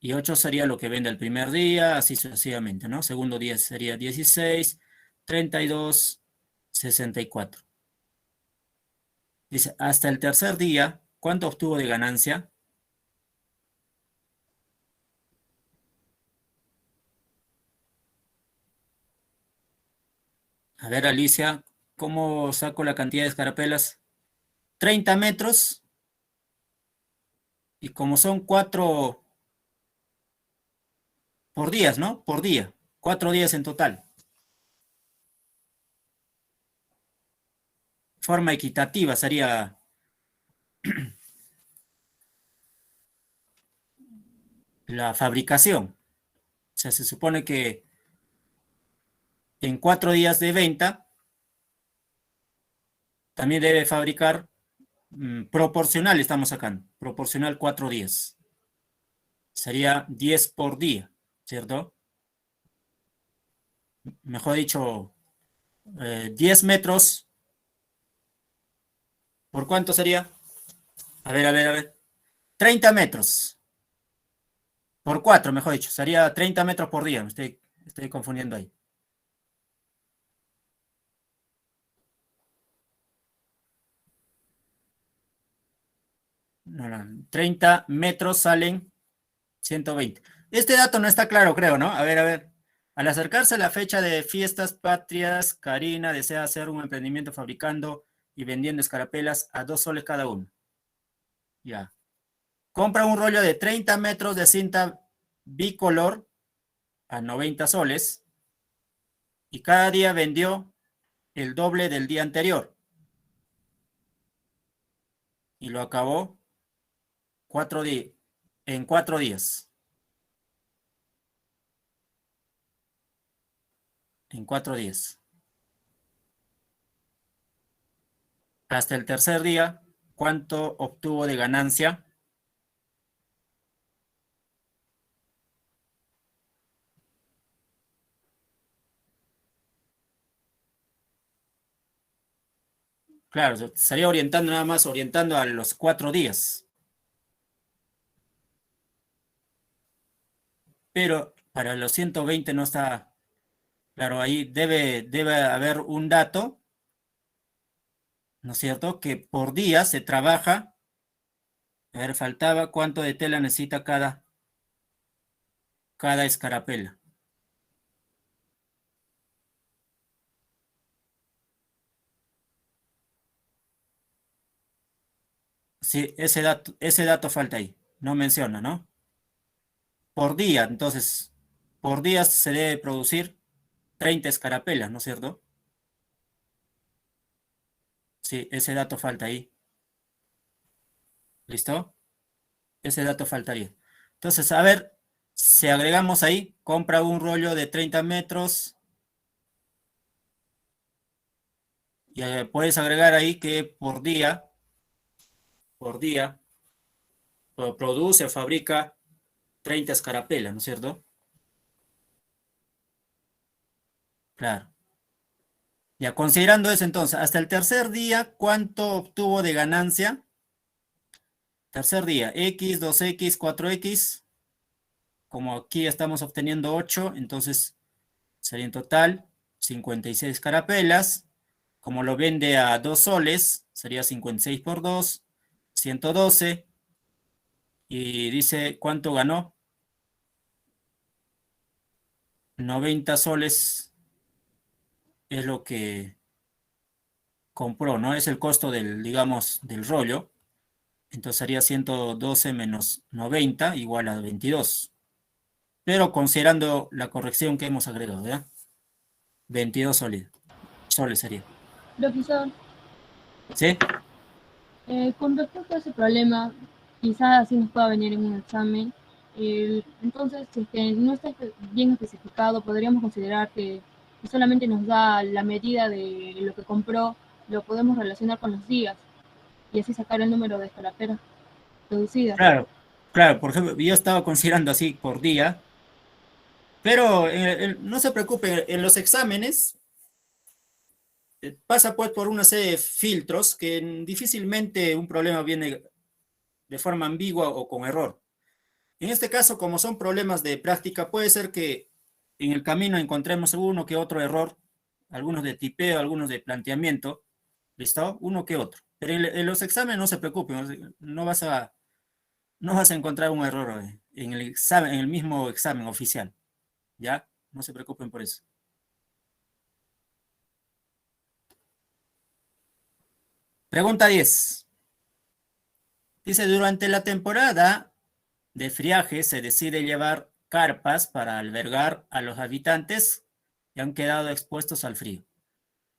Y 8 sería lo que vende el primer día, así sucesivamente, ¿no? Segundo día sería 16, 32, 64. Dice, hasta el tercer día, ¿cuánto obtuvo de ganancia? A ver, Alicia, ¿cómo saco la cantidad de escarapelas? 30 metros, y como son 4 por días, ¿no? Por día, 4 días en total. Forma equitativa sería la fabricación. O sea, se supone que en 4 días de venta también debe fabricar proporcional, estamos sacando, proporcional 4 días. Sería 10 por día, ¿cierto? Mejor dicho, 10 metros, ¿por cuánto sería? A ver, a ver, a ver. 30 metros. Por 4, mejor dicho. Sería 30 metros por día. Me estoy confundiendo ahí. No, no, 30 metros salen 120. Este dato no está claro, creo, ¿no? A ver, a ver. Al acercarse la fecha de fiestas patrias, Karina desea hacer un emprendimiento fabricando y vendiendo escarapelas a 2 soles cada uno. Ya. Compra un rollo de 30 metros de cinta bicolor a 90 soles y cada día vendió el doble del día anterior. Y lo acabó en 4 días. En 4 días. Hasta el tercer día, ¿cuánto obtuvo de ganancia? Claro, estaría orientando nada más, orientando a los 4 días. Pero para los 120 no está, claro, ahí debe haber un dato, ¿no es cierto? Que por día se trabaja. A ver, faltaba cuánto de tela necesita cada escarapela. Sí, ese dato falta ahí. No menciona, ¿no? Por día, entonces, por día se debe producir 30 escarapelas, ¿no es cierto? Sí, ese dato falta ahí. ¿Listo? Ese dato faltaría. Entonces, a ver, si agregamos ahí, compra un rollo de 30 metros y puedes agregar ahí que por día, produce o fabrica 30 escarapelas, ¿no es cierto? Claro. Ya, considerando eso entonces, hasta el tercer día, ¿cuánto obtuvo de ganancia? Tercer día, X, 2X, 4X. Como aquí estamos obteniendo 8, entonces sería en total 56 carapelas. Como lo vende a 2 soles, sería 56 por 2, 112. Y dice, ¿cuánto ganó? 90 soles es lo que compró, ¿no? Es el costo del, digamos, del rollo. Entonces sería 112 menos 90 igual a 22. Pero considerando la corrección que hemos agregado, ¿ya? 22 soles sería. Profesor, ¿Sí? con respecto a ese problema, quizás así nos pueda venir en un examen. Entonces, si es que no está bien especificado, podríamos considerar que solamente nos da la medida de lo que compró, lo podemos relacionar con los días y así sacar el número de escarapelas producidas. Claro, claro, por ejemplo, yo estaba considerando así por día, pero no se preocupe, en los exámenes pasa pues por una serie de filtros que difícilmente un problema viene de forma ambigua o con error. En este caso, como son problemas de práctica, puede ser que en el camino encontremos uno que otro error, algunos de tipeo, algunos de planteamiento, ¿listo? Uno que otro. Pero en los exámenes no se preocupen, no vas a encontrar un error en el examen, en el mismo examen oficial, ¿ya? No se preocupen por eso. Pregunta 10. Dice, durante la temporada de friaje se decide llevar carpas para albergar a los habitantes que han quedado expuestos al frío.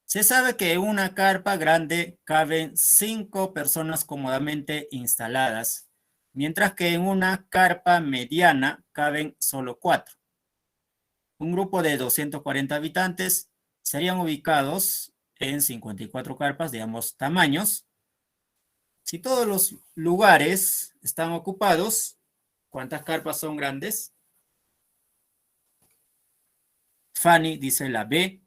Se sabe que en una carpa grande caben 5 personas cómodamente instaladas, mientras que en una carpa mediana caben solo 4. Un grupo de 240 habitantes serían ubicados en 54 carpas de ambos tamaños. Si todos los lugares están ocupados, ¿cuántas carpas son grandes? Fanny dice la B.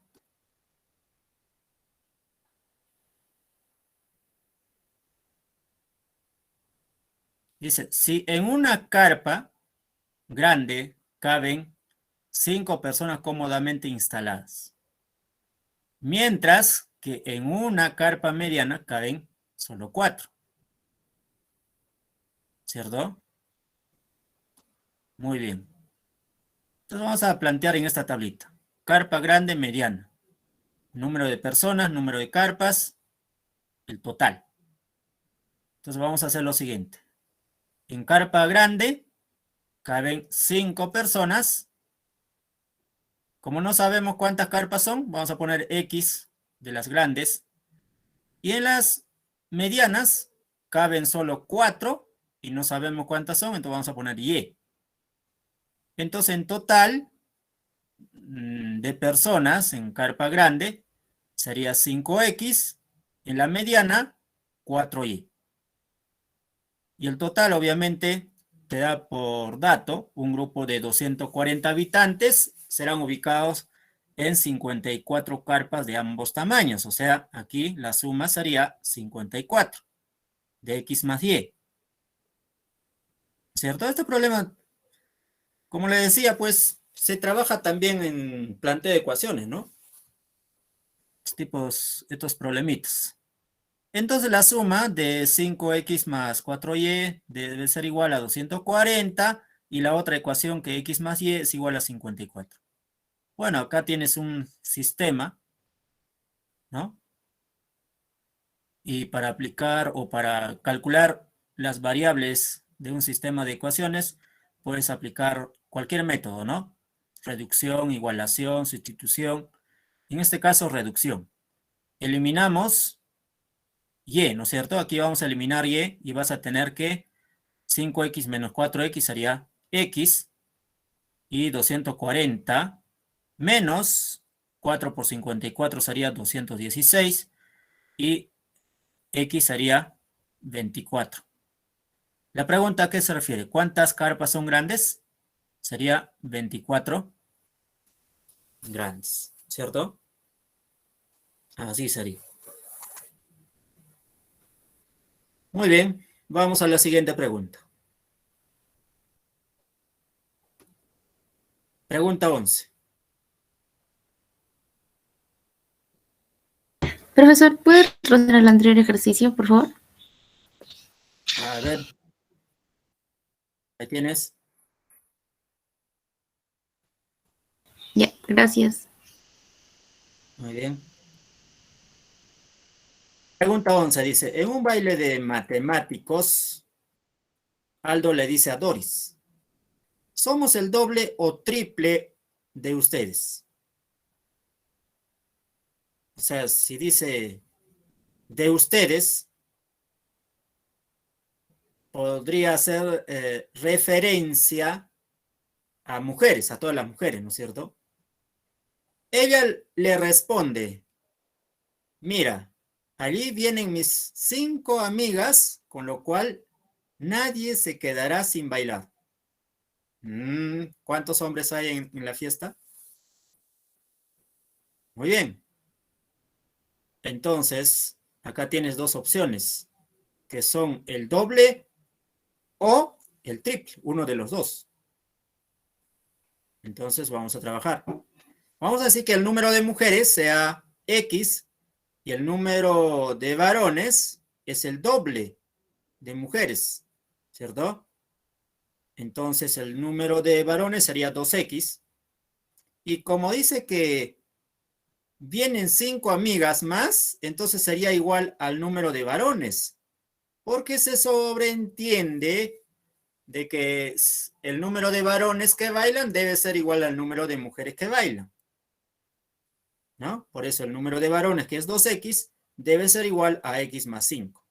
Dice, si en una carpa grande caben 5 personas cómodamente instaladas, mientras que en una carpa mediana caben solo 4. ¿Cierto? Muy bien. Entonces vamos a plantear en esta tablita. Carpa grande, mediana. Número de personas, número de carpas, el total. Entonces vamos a hacer lo siguiente. En carpa grande caben 5 personas. Como no sabemos cuántas carpas son, vamos a poner X de las grandes. Y en las medianas caben solo 4 y no sabemos cuántas son, entonces vamos a poner Y. Entonces en total de personas en carpa grande sería 5X, en la mediana 4Y. Y el total obviamente te da por dato un grupo de 240 habitantes, serán ubicados en 54 carpas de ambos tamaños. O sea, aquí la suma sería 54 de X más Y. ¿Cierto? Este problema, como le decía, pues se trabaja también en planteo de ecuaciones, ¿no? Estos problemitas. Entonces la suma de 5X más 4Y debe ser igual a 240 y la otra ecuación que X más Y es igual a 54. Bueno, acá tienes un sistema, ¿no? Y para aplicar o para calcular las variables de un sistema de ecuaciones, puedes aplicar cualquier método, ¿no? Reducción, igualación, sustitución. En este caso, reducción. Eliminamos Y, ¿no es cierto? Aquí vamos a eliminar Y vas a tener que 5X menos 4X sería X y 240 menos 4 por 54 sería 216 y X sería 24. La pregunta a qué se refiere. ¿Cuántas carpas son grandes? Sería 24 grandes, ¿cierto? Así sería. Muy bien, vamos a la siguiente pregunta. Pregunta 11. Profesor, ¿puede retroceder al anterior ejercicio, por favor? A ver. Ahí tienes. Ya, gracias. Muy bien. Pregunta 11 dice, en un baile de matemáticos, Aldo le dice a Doris, somos el doble o triple de ustedes. O sea, si dice de ustedes, podría hacer referencia a mujeres, a todas las mujeres, ¿no es cierto? Ella le responde, mira, allí vienen mis 5 amigas, con lo cual nadie se quedará sin bailar. ¿Cuántos hombres hay en la fiesta? Muy bien. Entonces, acá tienes dos opciones, que son el doble o el triple, uno de los dos. Entonces vamos a trabajar. Vamos a decir que el número de mujeres sea X y el número de varones es el doble de mujeres, ¿cierto? Entonces el número de varones sería 2X. Y como dice que vienen 5 amigas más, entonces sería igual al número de varones. Porque se sobreentiende de que el número de varones que bailan debe ser igual al número de mujeres que bailan, ¿no? Por eso el número de varones, que es 2X, debe ser igual a X más 5.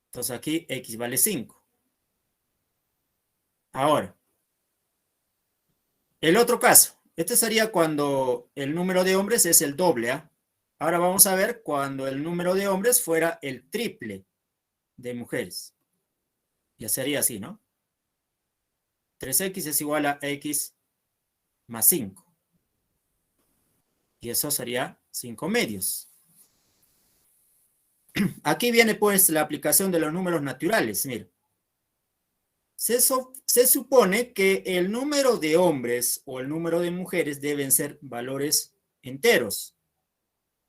Entonces aquí X vale 5. Ahora, el otro caso. Este sería cuando el número de hombres es el doble, ¿ah? Ahora vamos a ver cuando el número de hombres fuera el triple de mujeres. Ya sería así, ¿no? 3X es igual a X más 5. Y eso sería 5 medios. Aquí viene pues la aplicación de los números naturales. Mira. Se supone que el número de hombres o el número de mujeres deben ser valores enteros.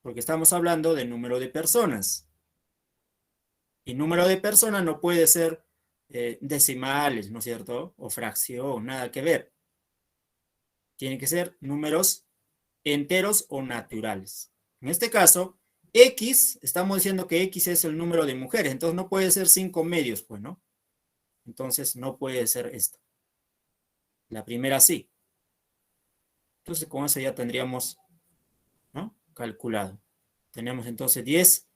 Porque estamos hablando del número de personas. Y número de personas no puede ser decimales, ¿no es cierto? O fracción, nada que ver. Tienen que ser números enteros o naturales. En este caso, X, estamos diciendo que X es el número de mujeres, entonces no puede ser 5 medios, pues, ¿no? Entonces no puede ser esta. La primera sí. Entonces con eso ya tendríamos, ¿no?, calculado. Tenemos entonces 10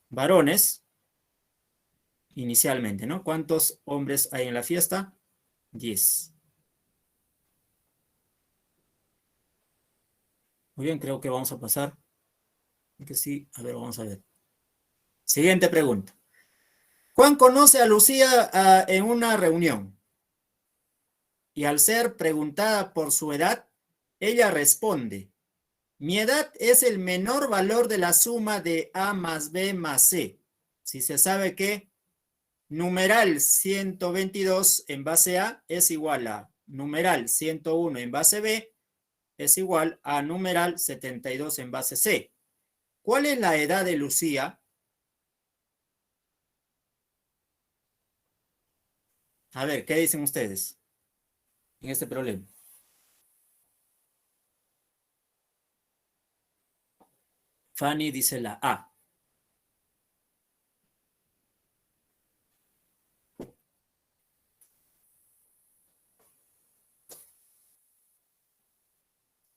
varones inicialmente, ¿no? ¿Cuántos hombres hay en la fiesta? 10. Muy bien, creo que vamos a pasar. Que sí, a ver, vamos a ver. Siguiente pregunta. Juan conoce a Lucía en una reunión. Y al ser preguntada por su edad, ella responde: mi edad es el menor valor de la suma de A más B más C. Si se sabe que numeral 122 en base A es igual a numeral 101 en base B es igual a numeral 72 en base C. ¿Cuál es la edad de Lucía? A ver, ¿qué dicen ustedes en este problema? Fanny dice la A.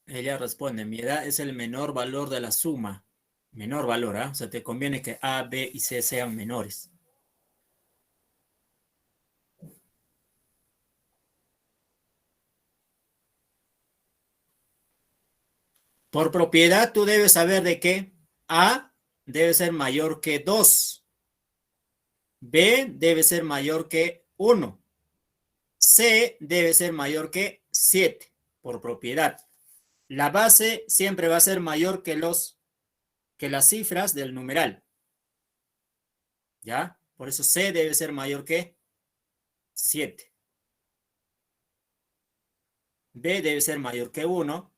Ella responde: mi edad es el menor valor de la suma. Menor valor, ¿ah? O sea, te conviene que A, B y C sean menores. Por propiedad, tú debes saber de que A debe ser mayor que 2. B debe ser mayor que 1. C debe ser mayor que 7, por propiedad. La base siempre va a ser mayor que las cifras del numeral. ¿Ya? Por eso C debe ser mayor que 7. B debe ser mayor que 1.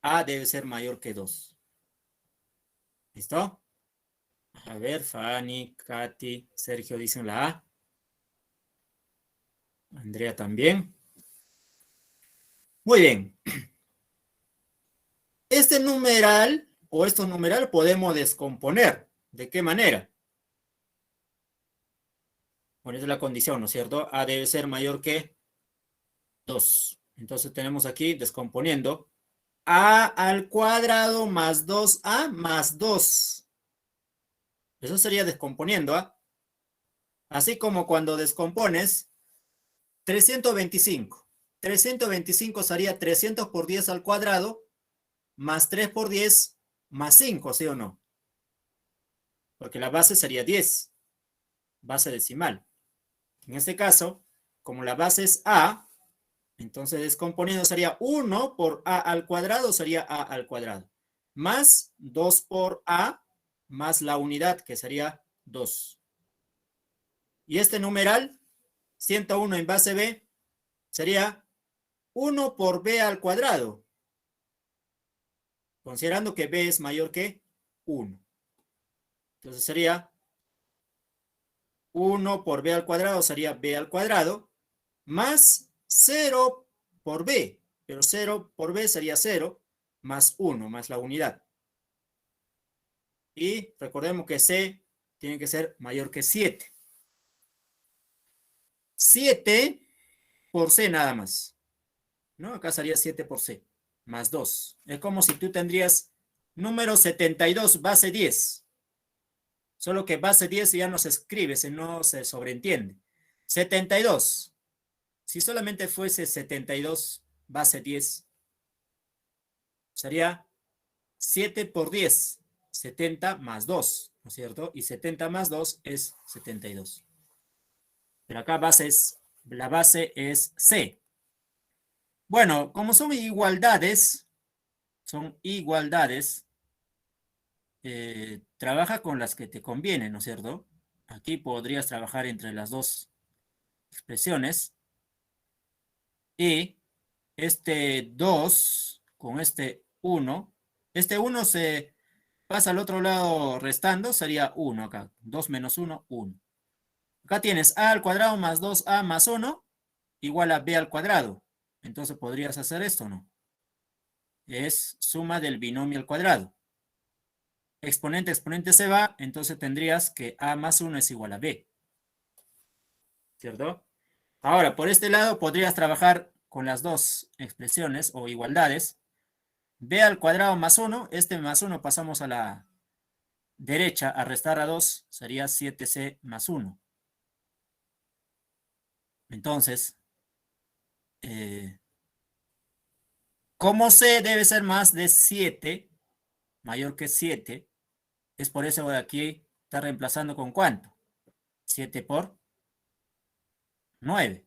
A debe ser mayor que 2. ¿Listo? A ver, Fanny, Katy, Sergio dicen la A. Andrea también. Muy bien. Este numeral o estos numerales podemos descomponer. ¿De qué manera? Bueno, esa es la condición, ¿no es cierto? A debe ser mayor que 2. Entonces tenemos aquí descomponiendo A al cuadrado más 2A más 2. Eso sería descomponiendo, ¿ah? Así como cuando descompones 325. 325 sería 300 por 10 al cuadrado más 3 por 10 más 5, ¿sí o no? Porque la base sería 10. Base decimal. En este caso, como la base es A, entonces descomponiendo sería 1 por A al cuadrado, sería A al cuadrado. Más 2 por A, más la unidad, que sería 2. Y este numeral 101 en base B sería 1 por B al cuadrado, considerando que B es mayor que 1. Entonces sería 1 por B al cuadrado sería B al cuadrado, más 0 por B, pero 0 por B sería 0, más 1, más la unidad. Y recordemos que C tiene que ser mayor que 7. 7 por C nada más, ¿no? Acá sería 7 por C, más 2. Es como si tú tendrías número 72, base 10. Solo que base 10 ya no se escribe, no se sobreentiende. 72. Si solamente fuese 72, base 10, sería 7 por 10. 70 más 2, ¿no es cierto? Y 70 más 2 es 72. Pero acá la base es C. Bueno, como son igualdades, trabaja con las que te convienen, ¿no es cierto? Aquí podrías trabajar entre las dos expresiones. Y este 2 con este 1 se pasa al otro lado restando, sería 1 acá. 2 menos 1, 1. Acá tienes a al cuadrado más 2a más 1 igual a b al cuadrado. Entonces podrías hacer esto, ¿no? Es suma del binomio al cuadrado. Exponente, exponente se va, entonces tendrías que a más 1 es igual a b. ¿Cierto? Ahora, por este lado podrías trabajar con las dos expresiones o igualdades. b al cuadrado más 1, este más 1 pasamos a la derecha, a restar a 2, sería 7c más 1. Entonces, como c debe ser más de 7, mayor que 7, es por eso de aquí está reemplazando con ¿cuánto? 7 por 9.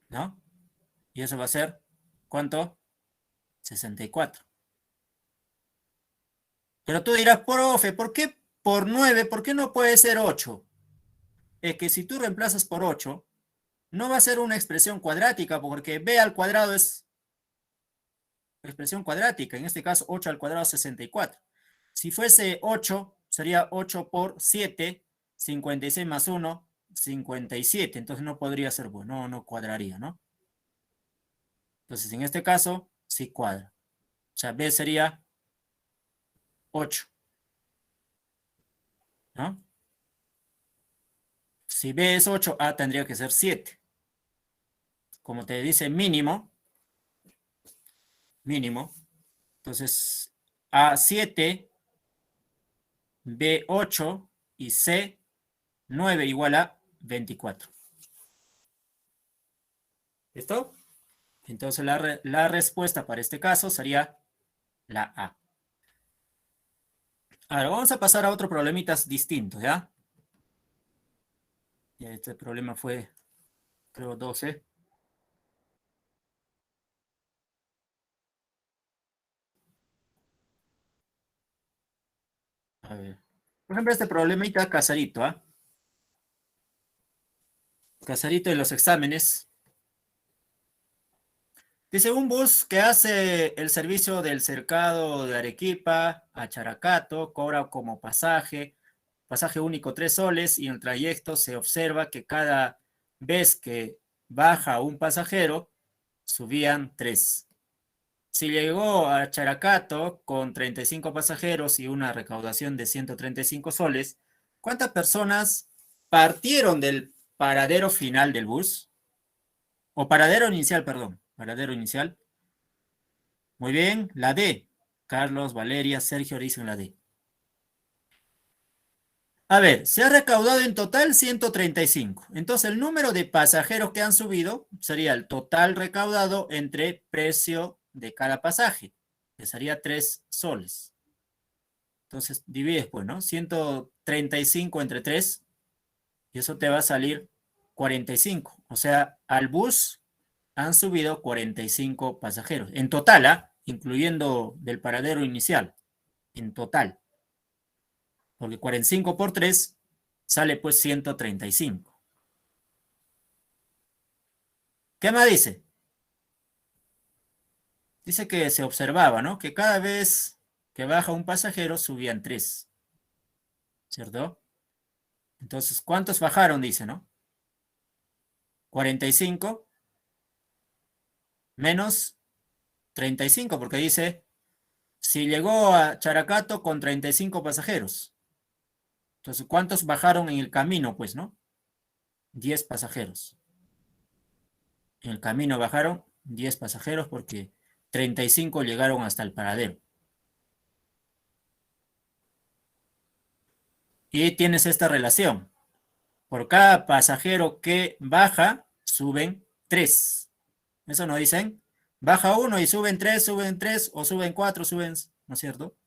¿No? Y eso va a ser, ¿cuánto? 64. Pero tú dirás, profe, ¿por qué por 9? ¿Por qué no puede ser 8? Es que si tú reemplazas por 8, no va a ser una expresión cuadrática, porque b al cuadrado es expresión cuadrática. En este caso, 8 al cuadrado es 64. Si fuese 8, sería 8 por 7, 56 más 1, 57. Entonces no podría ser bueno, no cuadraría, ¿no? Entonces, en este caso, sí cuadra. O sea, b sería 8. ¿No? Si b es 8, a tendría que ser 7. Como te dice mínimo, entonces a 7, b 8 y c 9 igual a 24. ¿Listo? Entonces la respuesta para este caso sería la A. Ahora vamos a pasar a otro problemitas distinto, ¿ya? Este problema fue, creo, 12. A ver. Por ejemplo, este problemita Casarito, ¿ah? Casarito en los exámenes. Dice, un bus que hace el servicio del cercado de Arequipa a Characato cobra como pasaje único 3 soles, y en el trayecto se observa que cada vez que baja un pasajero, subían 3. Si llegó a Characato con 35 pasajeros y una recaudación de 135 soles, ¿cuántas personas partieron del paradero final del bus? O paradero inicial, perdón. Paradero inicial. Muy bien, la D. Carlos, Valeria, Sergio dicen la D. A ver, se ha recaudado en total 135. Entonces, el número de pasajeros que han subido sería el total recaudado entre precio de cada pasaje, que sería 3 soles. Entonces, divides, pues, ¿no? 135 entre 3, y eso te va a salir 45. O sea, al bus han subido 45 pasajeros. En total, ¿ah? Incluyendo del paradero inicial. En total. Porque 45 por 3 Sale pues 135. ¿Qué más dice? Dice que se observaba, ¿no? Que cada vez que baja un pasajero subían 3. ¿Cierto? Entonces, ¿cuántos bajaron? Dice, ¿no? 45 menos 35, porque dice, si llegó a Characato con 35 pasajeros. Entonces, ¿cuántos bajaron en el camino? Pues, ¿no? 10 pasajeros. En el camino bajaron 10 pasajeros porque 35 llegaron hasta el paradero. Y tienes esta relación. Por cada pasajero que baja, suben 3. Eso no dicen. Baja uno y suben 3, o suben 4, suben, ¿no es cierto?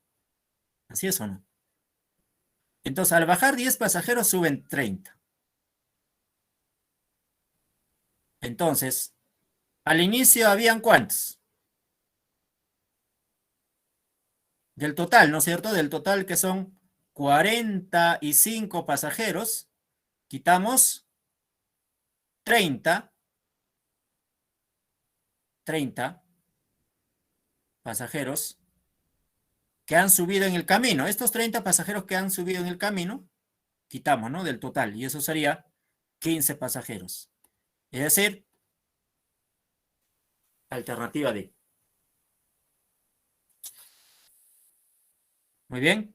¿Así es o no? Entonces, al bajar 10 pasajeros, suben 30. Entonces, al inicio habían ¿cuántos? Del total, ¿no es cierto? Del total que son 45 pasajeros, quitamos 30 pasajeros que han subido en el camino. Estos 30 pasajeros que han subido en el camino, quitamos, ¿no? Del total, y eso sería 15 pasajeros. Es decir, alternativa D. Muy bien.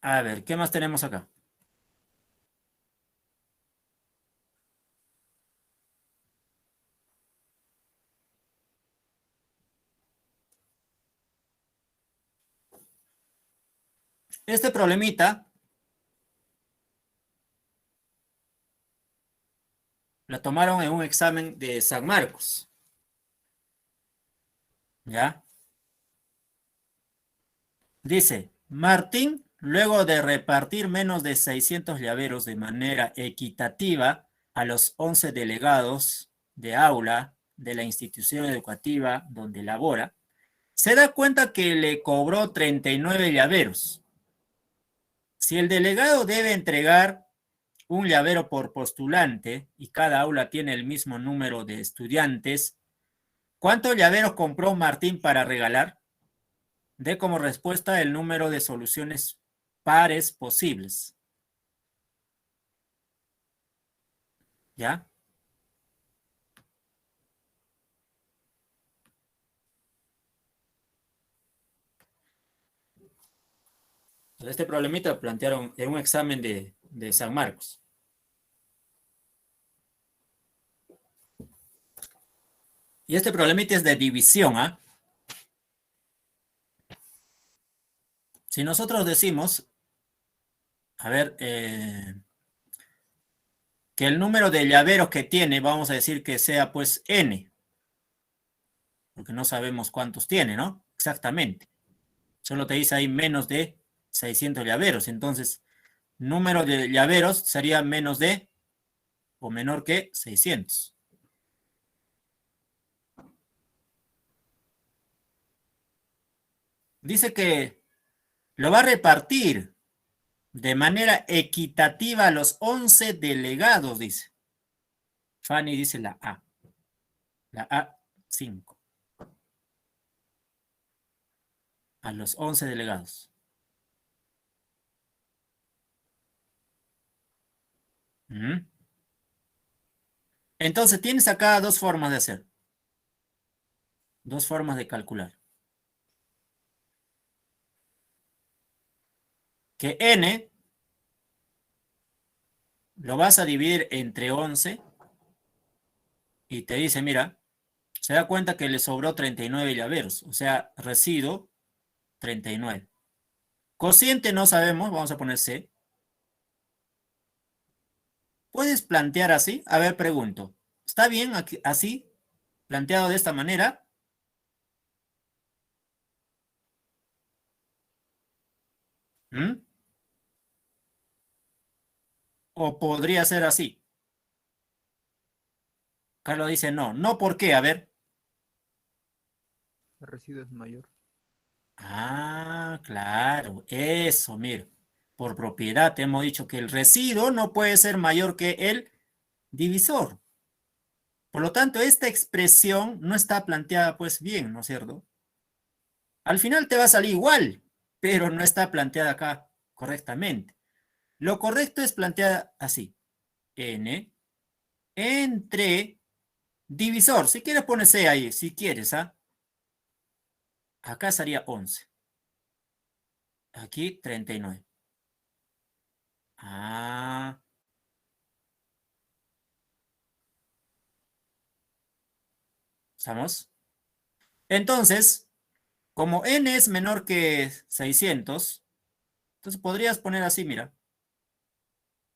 A ver, ¿qué más tenemos acá? Este problemita la tomaron en un examen de San Marcos. ¿Ya? Dice, Martín, luego de repartir menos de 600 llaveros de manera equitativa a los 11 delegados de aula de la institución educativa donde labora, se da cuenta que le cobró 39 llaveros. Si el delegado debe entregar un llavero por postulante y cada aula tiene el mismo número de estudiantes, ¿cuántos llaveros compró Martín para regalar? Dé como respuesta el número de soluciones pares posibles. ¿Ya? Este problemita lo plantearon en un examen de San Marcos. Y este problemita es de división, ¿ah? Si nosotros decimos, a ver, que el número de llaveros que tiene, vamos a decir que sea pues n, porque no sabemos cuántos tiene, ¿no? Exactamente. Solo te dice ahí menos de 600 llaveros. Entonces, número de llaveros sería menos de o menor que 600. Dice que lo va a repartir de manera equitativa a los 11 delegados, dice. Fanny dice la A. La A5. A los 11 delegados. Entonces, tienes acá dos formas de hacer. Dos formas de calcular. Que n lo vas a dividir entre 11 y te dice, mira, se da cuenta que le sobró 39 llaveros, o sea, residuo 39. Cociente no sabemos, vamos a poner C. ¿Puedes plantear así? A ver, pregunto. ¿Está bien aquí, así, planteado de esta manera? ¿O podría ser así? Carlos dice no. No, ¿por qué? A ver. El residuo es mayor. Ah, claro, eso, mira. Por propiedad hemos dicho que el residuo no puede ser mayor que el divisor. Por lo tanto, esta expresión no está planteada pues bien, ¿no es cierto? Al final te va a salir igual, pero no está planteada acá correctamente. Lo correcto es planteada así. N entre divisor. Si quieres poner C ahí, si quieres, ¿ah? Acá sería 11. Aquí 39. Ah, ¿estamos? Entonces, como n es menor que 600, entonces podrías poner así, mira.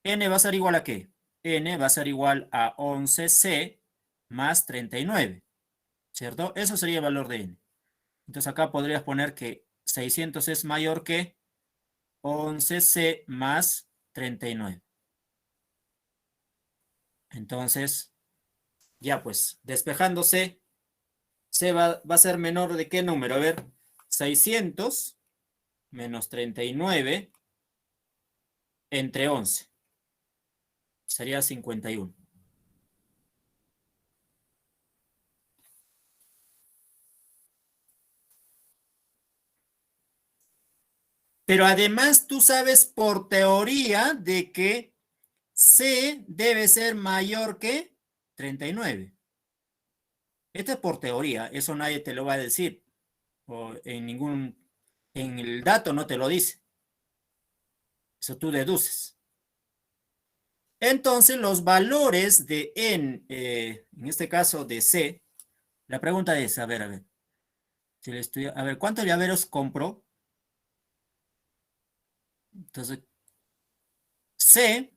N va a ser igual a ¿qué? N va a ser igual a 11C más 39, ¿cierto? Eso sería el valor de n. Entonces acá podrías poner que 600 es mayor que 11C más 39. Entonces, ya pues, despejándose, C va a ser menor de ¿qué número? A ver, 600 menos 39 entre 11. Sería 51. Pero además tú sabes por teoría de que C debe ser mayor que 39. Esto es por teoría, eso nadie te lo va a decir. O en el dato no te lo dice. Eso tú deduces. Entonces los valores de N, en este caso de C, la pregunta es, a ver, si le estoy, a ver, ¿cuántos llaveros compró? Entonces, C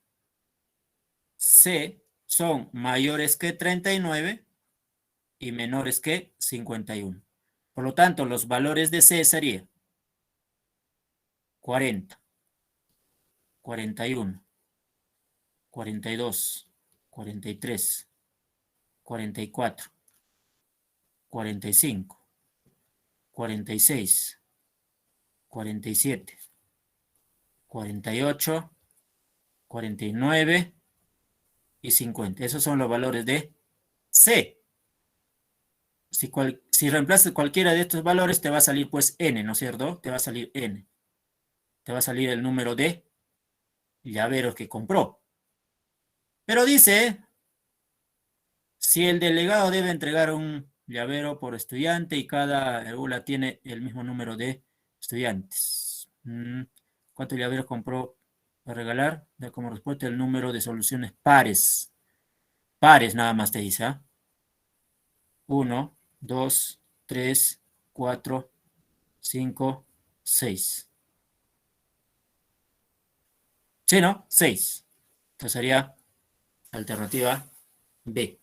son mayores que 39 y menores que 51. Por lo tanto, los valores de C serían 40, 41, 42, 43, 44, 45, 46, 47, 48, 49 y 50. Esos son los valores de C. Si reemplazas cualquiera de estos valores, te va a salir pues N, ¿no es cierto? Te va a salir N. Te va a salir el número de llaveros que compró. Pero dice, si el delegado debe entregar un llavero por estudiante y cada aula tiene el mismo número de estudiantes. ¿Cuántos llaveros compró para regalar? Da como respuesta el número de soluciones pares. Pares nada más te dice, ¿ah? 1, 2, 3, 4, 5, 6. ¿Sí, no? 6. Entonces sería alternativa B.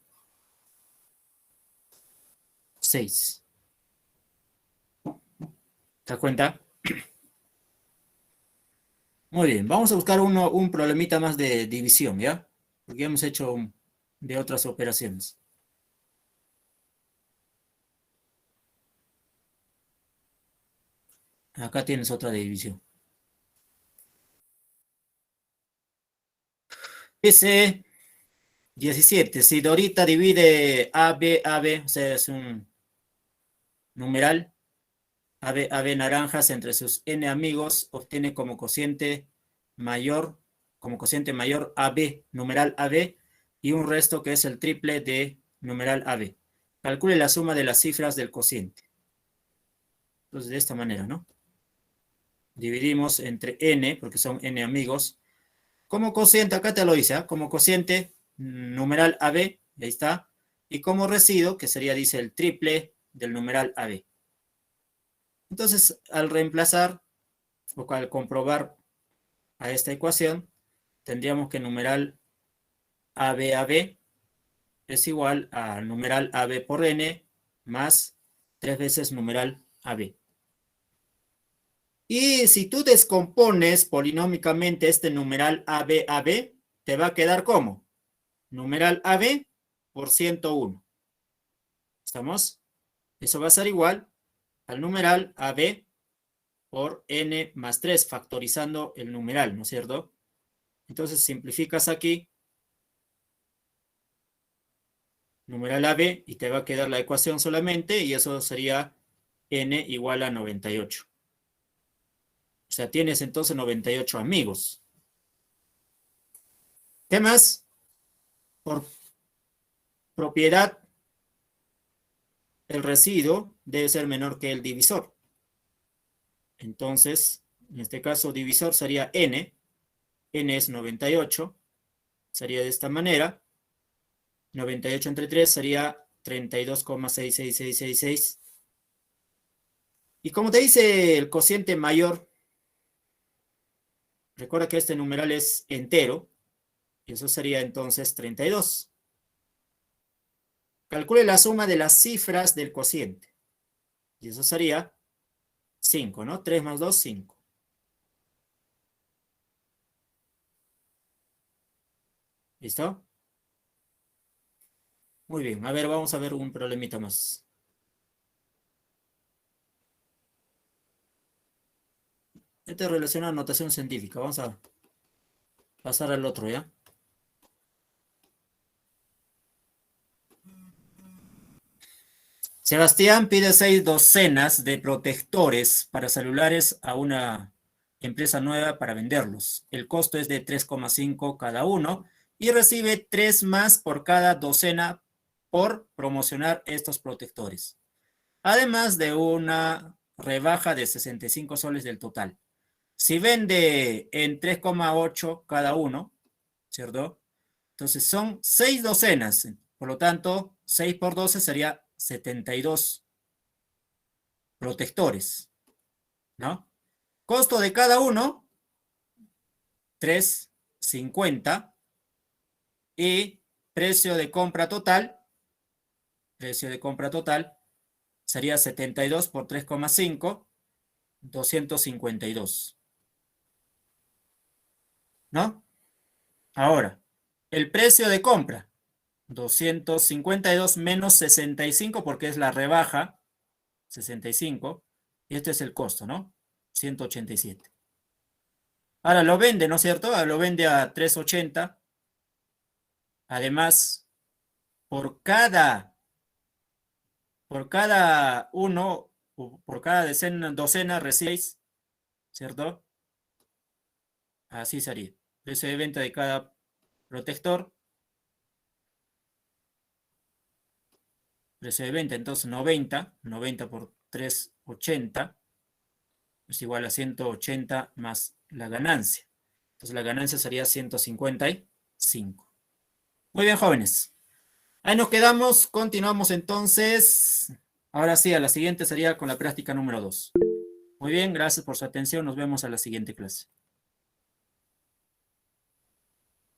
6. ¿Te das cuenta? Muy bien, vamos a buscar un problemita más de división, ¿ya? Porque hemos hecho de otras operaciones. Acá tienes otra de división. Dice 17. Si Dorita divide AB, o sea, es un numeral, AB naranjas entre sus n amigos, obtiene como cociente mayor AB, numeral AB, y un resto que es el triple de numeral AB. Calcule la suma de las cifras del cociente. Entonces, de esta manera, ¿no? Dividimos entre n, porque son n amigos. Como cociente, acá te lo dice, ¿eh? Como cociente, numeral AB, ahí está. Y como residuo, que sería, dice, el triple del numeral AB. Entonces, al reemplazar, o al comprobar a esta ecuación, tendríamos que numeral AB es igual a numeral AB por n más 3 veces numeral AB. Y si tú descompones polinómicamente este numeral AB, te va a quedar como numeral AB por 101. ¿Estamos? Eso va a ser igual al numeral AB por n más 3, factorizando el numeral, ¿no es cierto? Entonces simplificas aquí, numeral AB, y te va a quedar la ecuación solamente, y eso sería n igual a 98. O sea, tienes entonces 98 amigos. ¿Qué más? Por propiedad, el residuo debe ser menor que el divisor. Entonces, en este caso, divisor sería n. N es 98. Sería de esta manera. 98 entre 3 sería 32,66666. Y como te dice el cociente mayor, recuerda que este numeral es entero. Y eso sería entonces 32. Calcule la suma de las cifras del cociente. Y eso sería 5, ¿no? 3 más 2, 5. ¿Listo? Muy bien. A ver, vamos a ver un problemita más. Este es relacionado a notación científica. Vamos a pasar al otro, ¿ya? Sebastián pide 6 docenas de protectores para celulares a una empresa nueva para venderlos. El costo es de 3,5 cada uno y recibe 3 más por cada docena por promocionar estos protectores. Además de una rebaja de 65 soles del total. Si vende en 3,8 cada uno, ¿cierto? Entonces son 6 docenas. Por lo tanto, 6 por 12 sería 72 protectores, ¿no? Costo de cada uno, 3,50. Y precio de compra total sería 72 por 3,5, 252. ¿No? Ahora, el precio de compra, 252 menos 65 porque es la rebaja, 65, y este es el costo, ¿no? 187. Ahora lo vende, ¿no es cierto? Ahora lo vende a 380. Además, por cada uno, por cada docena recibéis, ¿cierto? Así sería. Precio de venta de cada protector. Precio de venta, entonces 90 por 380 es igual a 180 más la ganancia. Entonces la ganancia sería 155. Muy bien, jóvenes. Ahí nos quedamos, continuamos entonces. Ahora sí, a la siguiente sería con la práctica número 2. Muy bien, gracias por su atención. Nos vemos a la siguiente clase.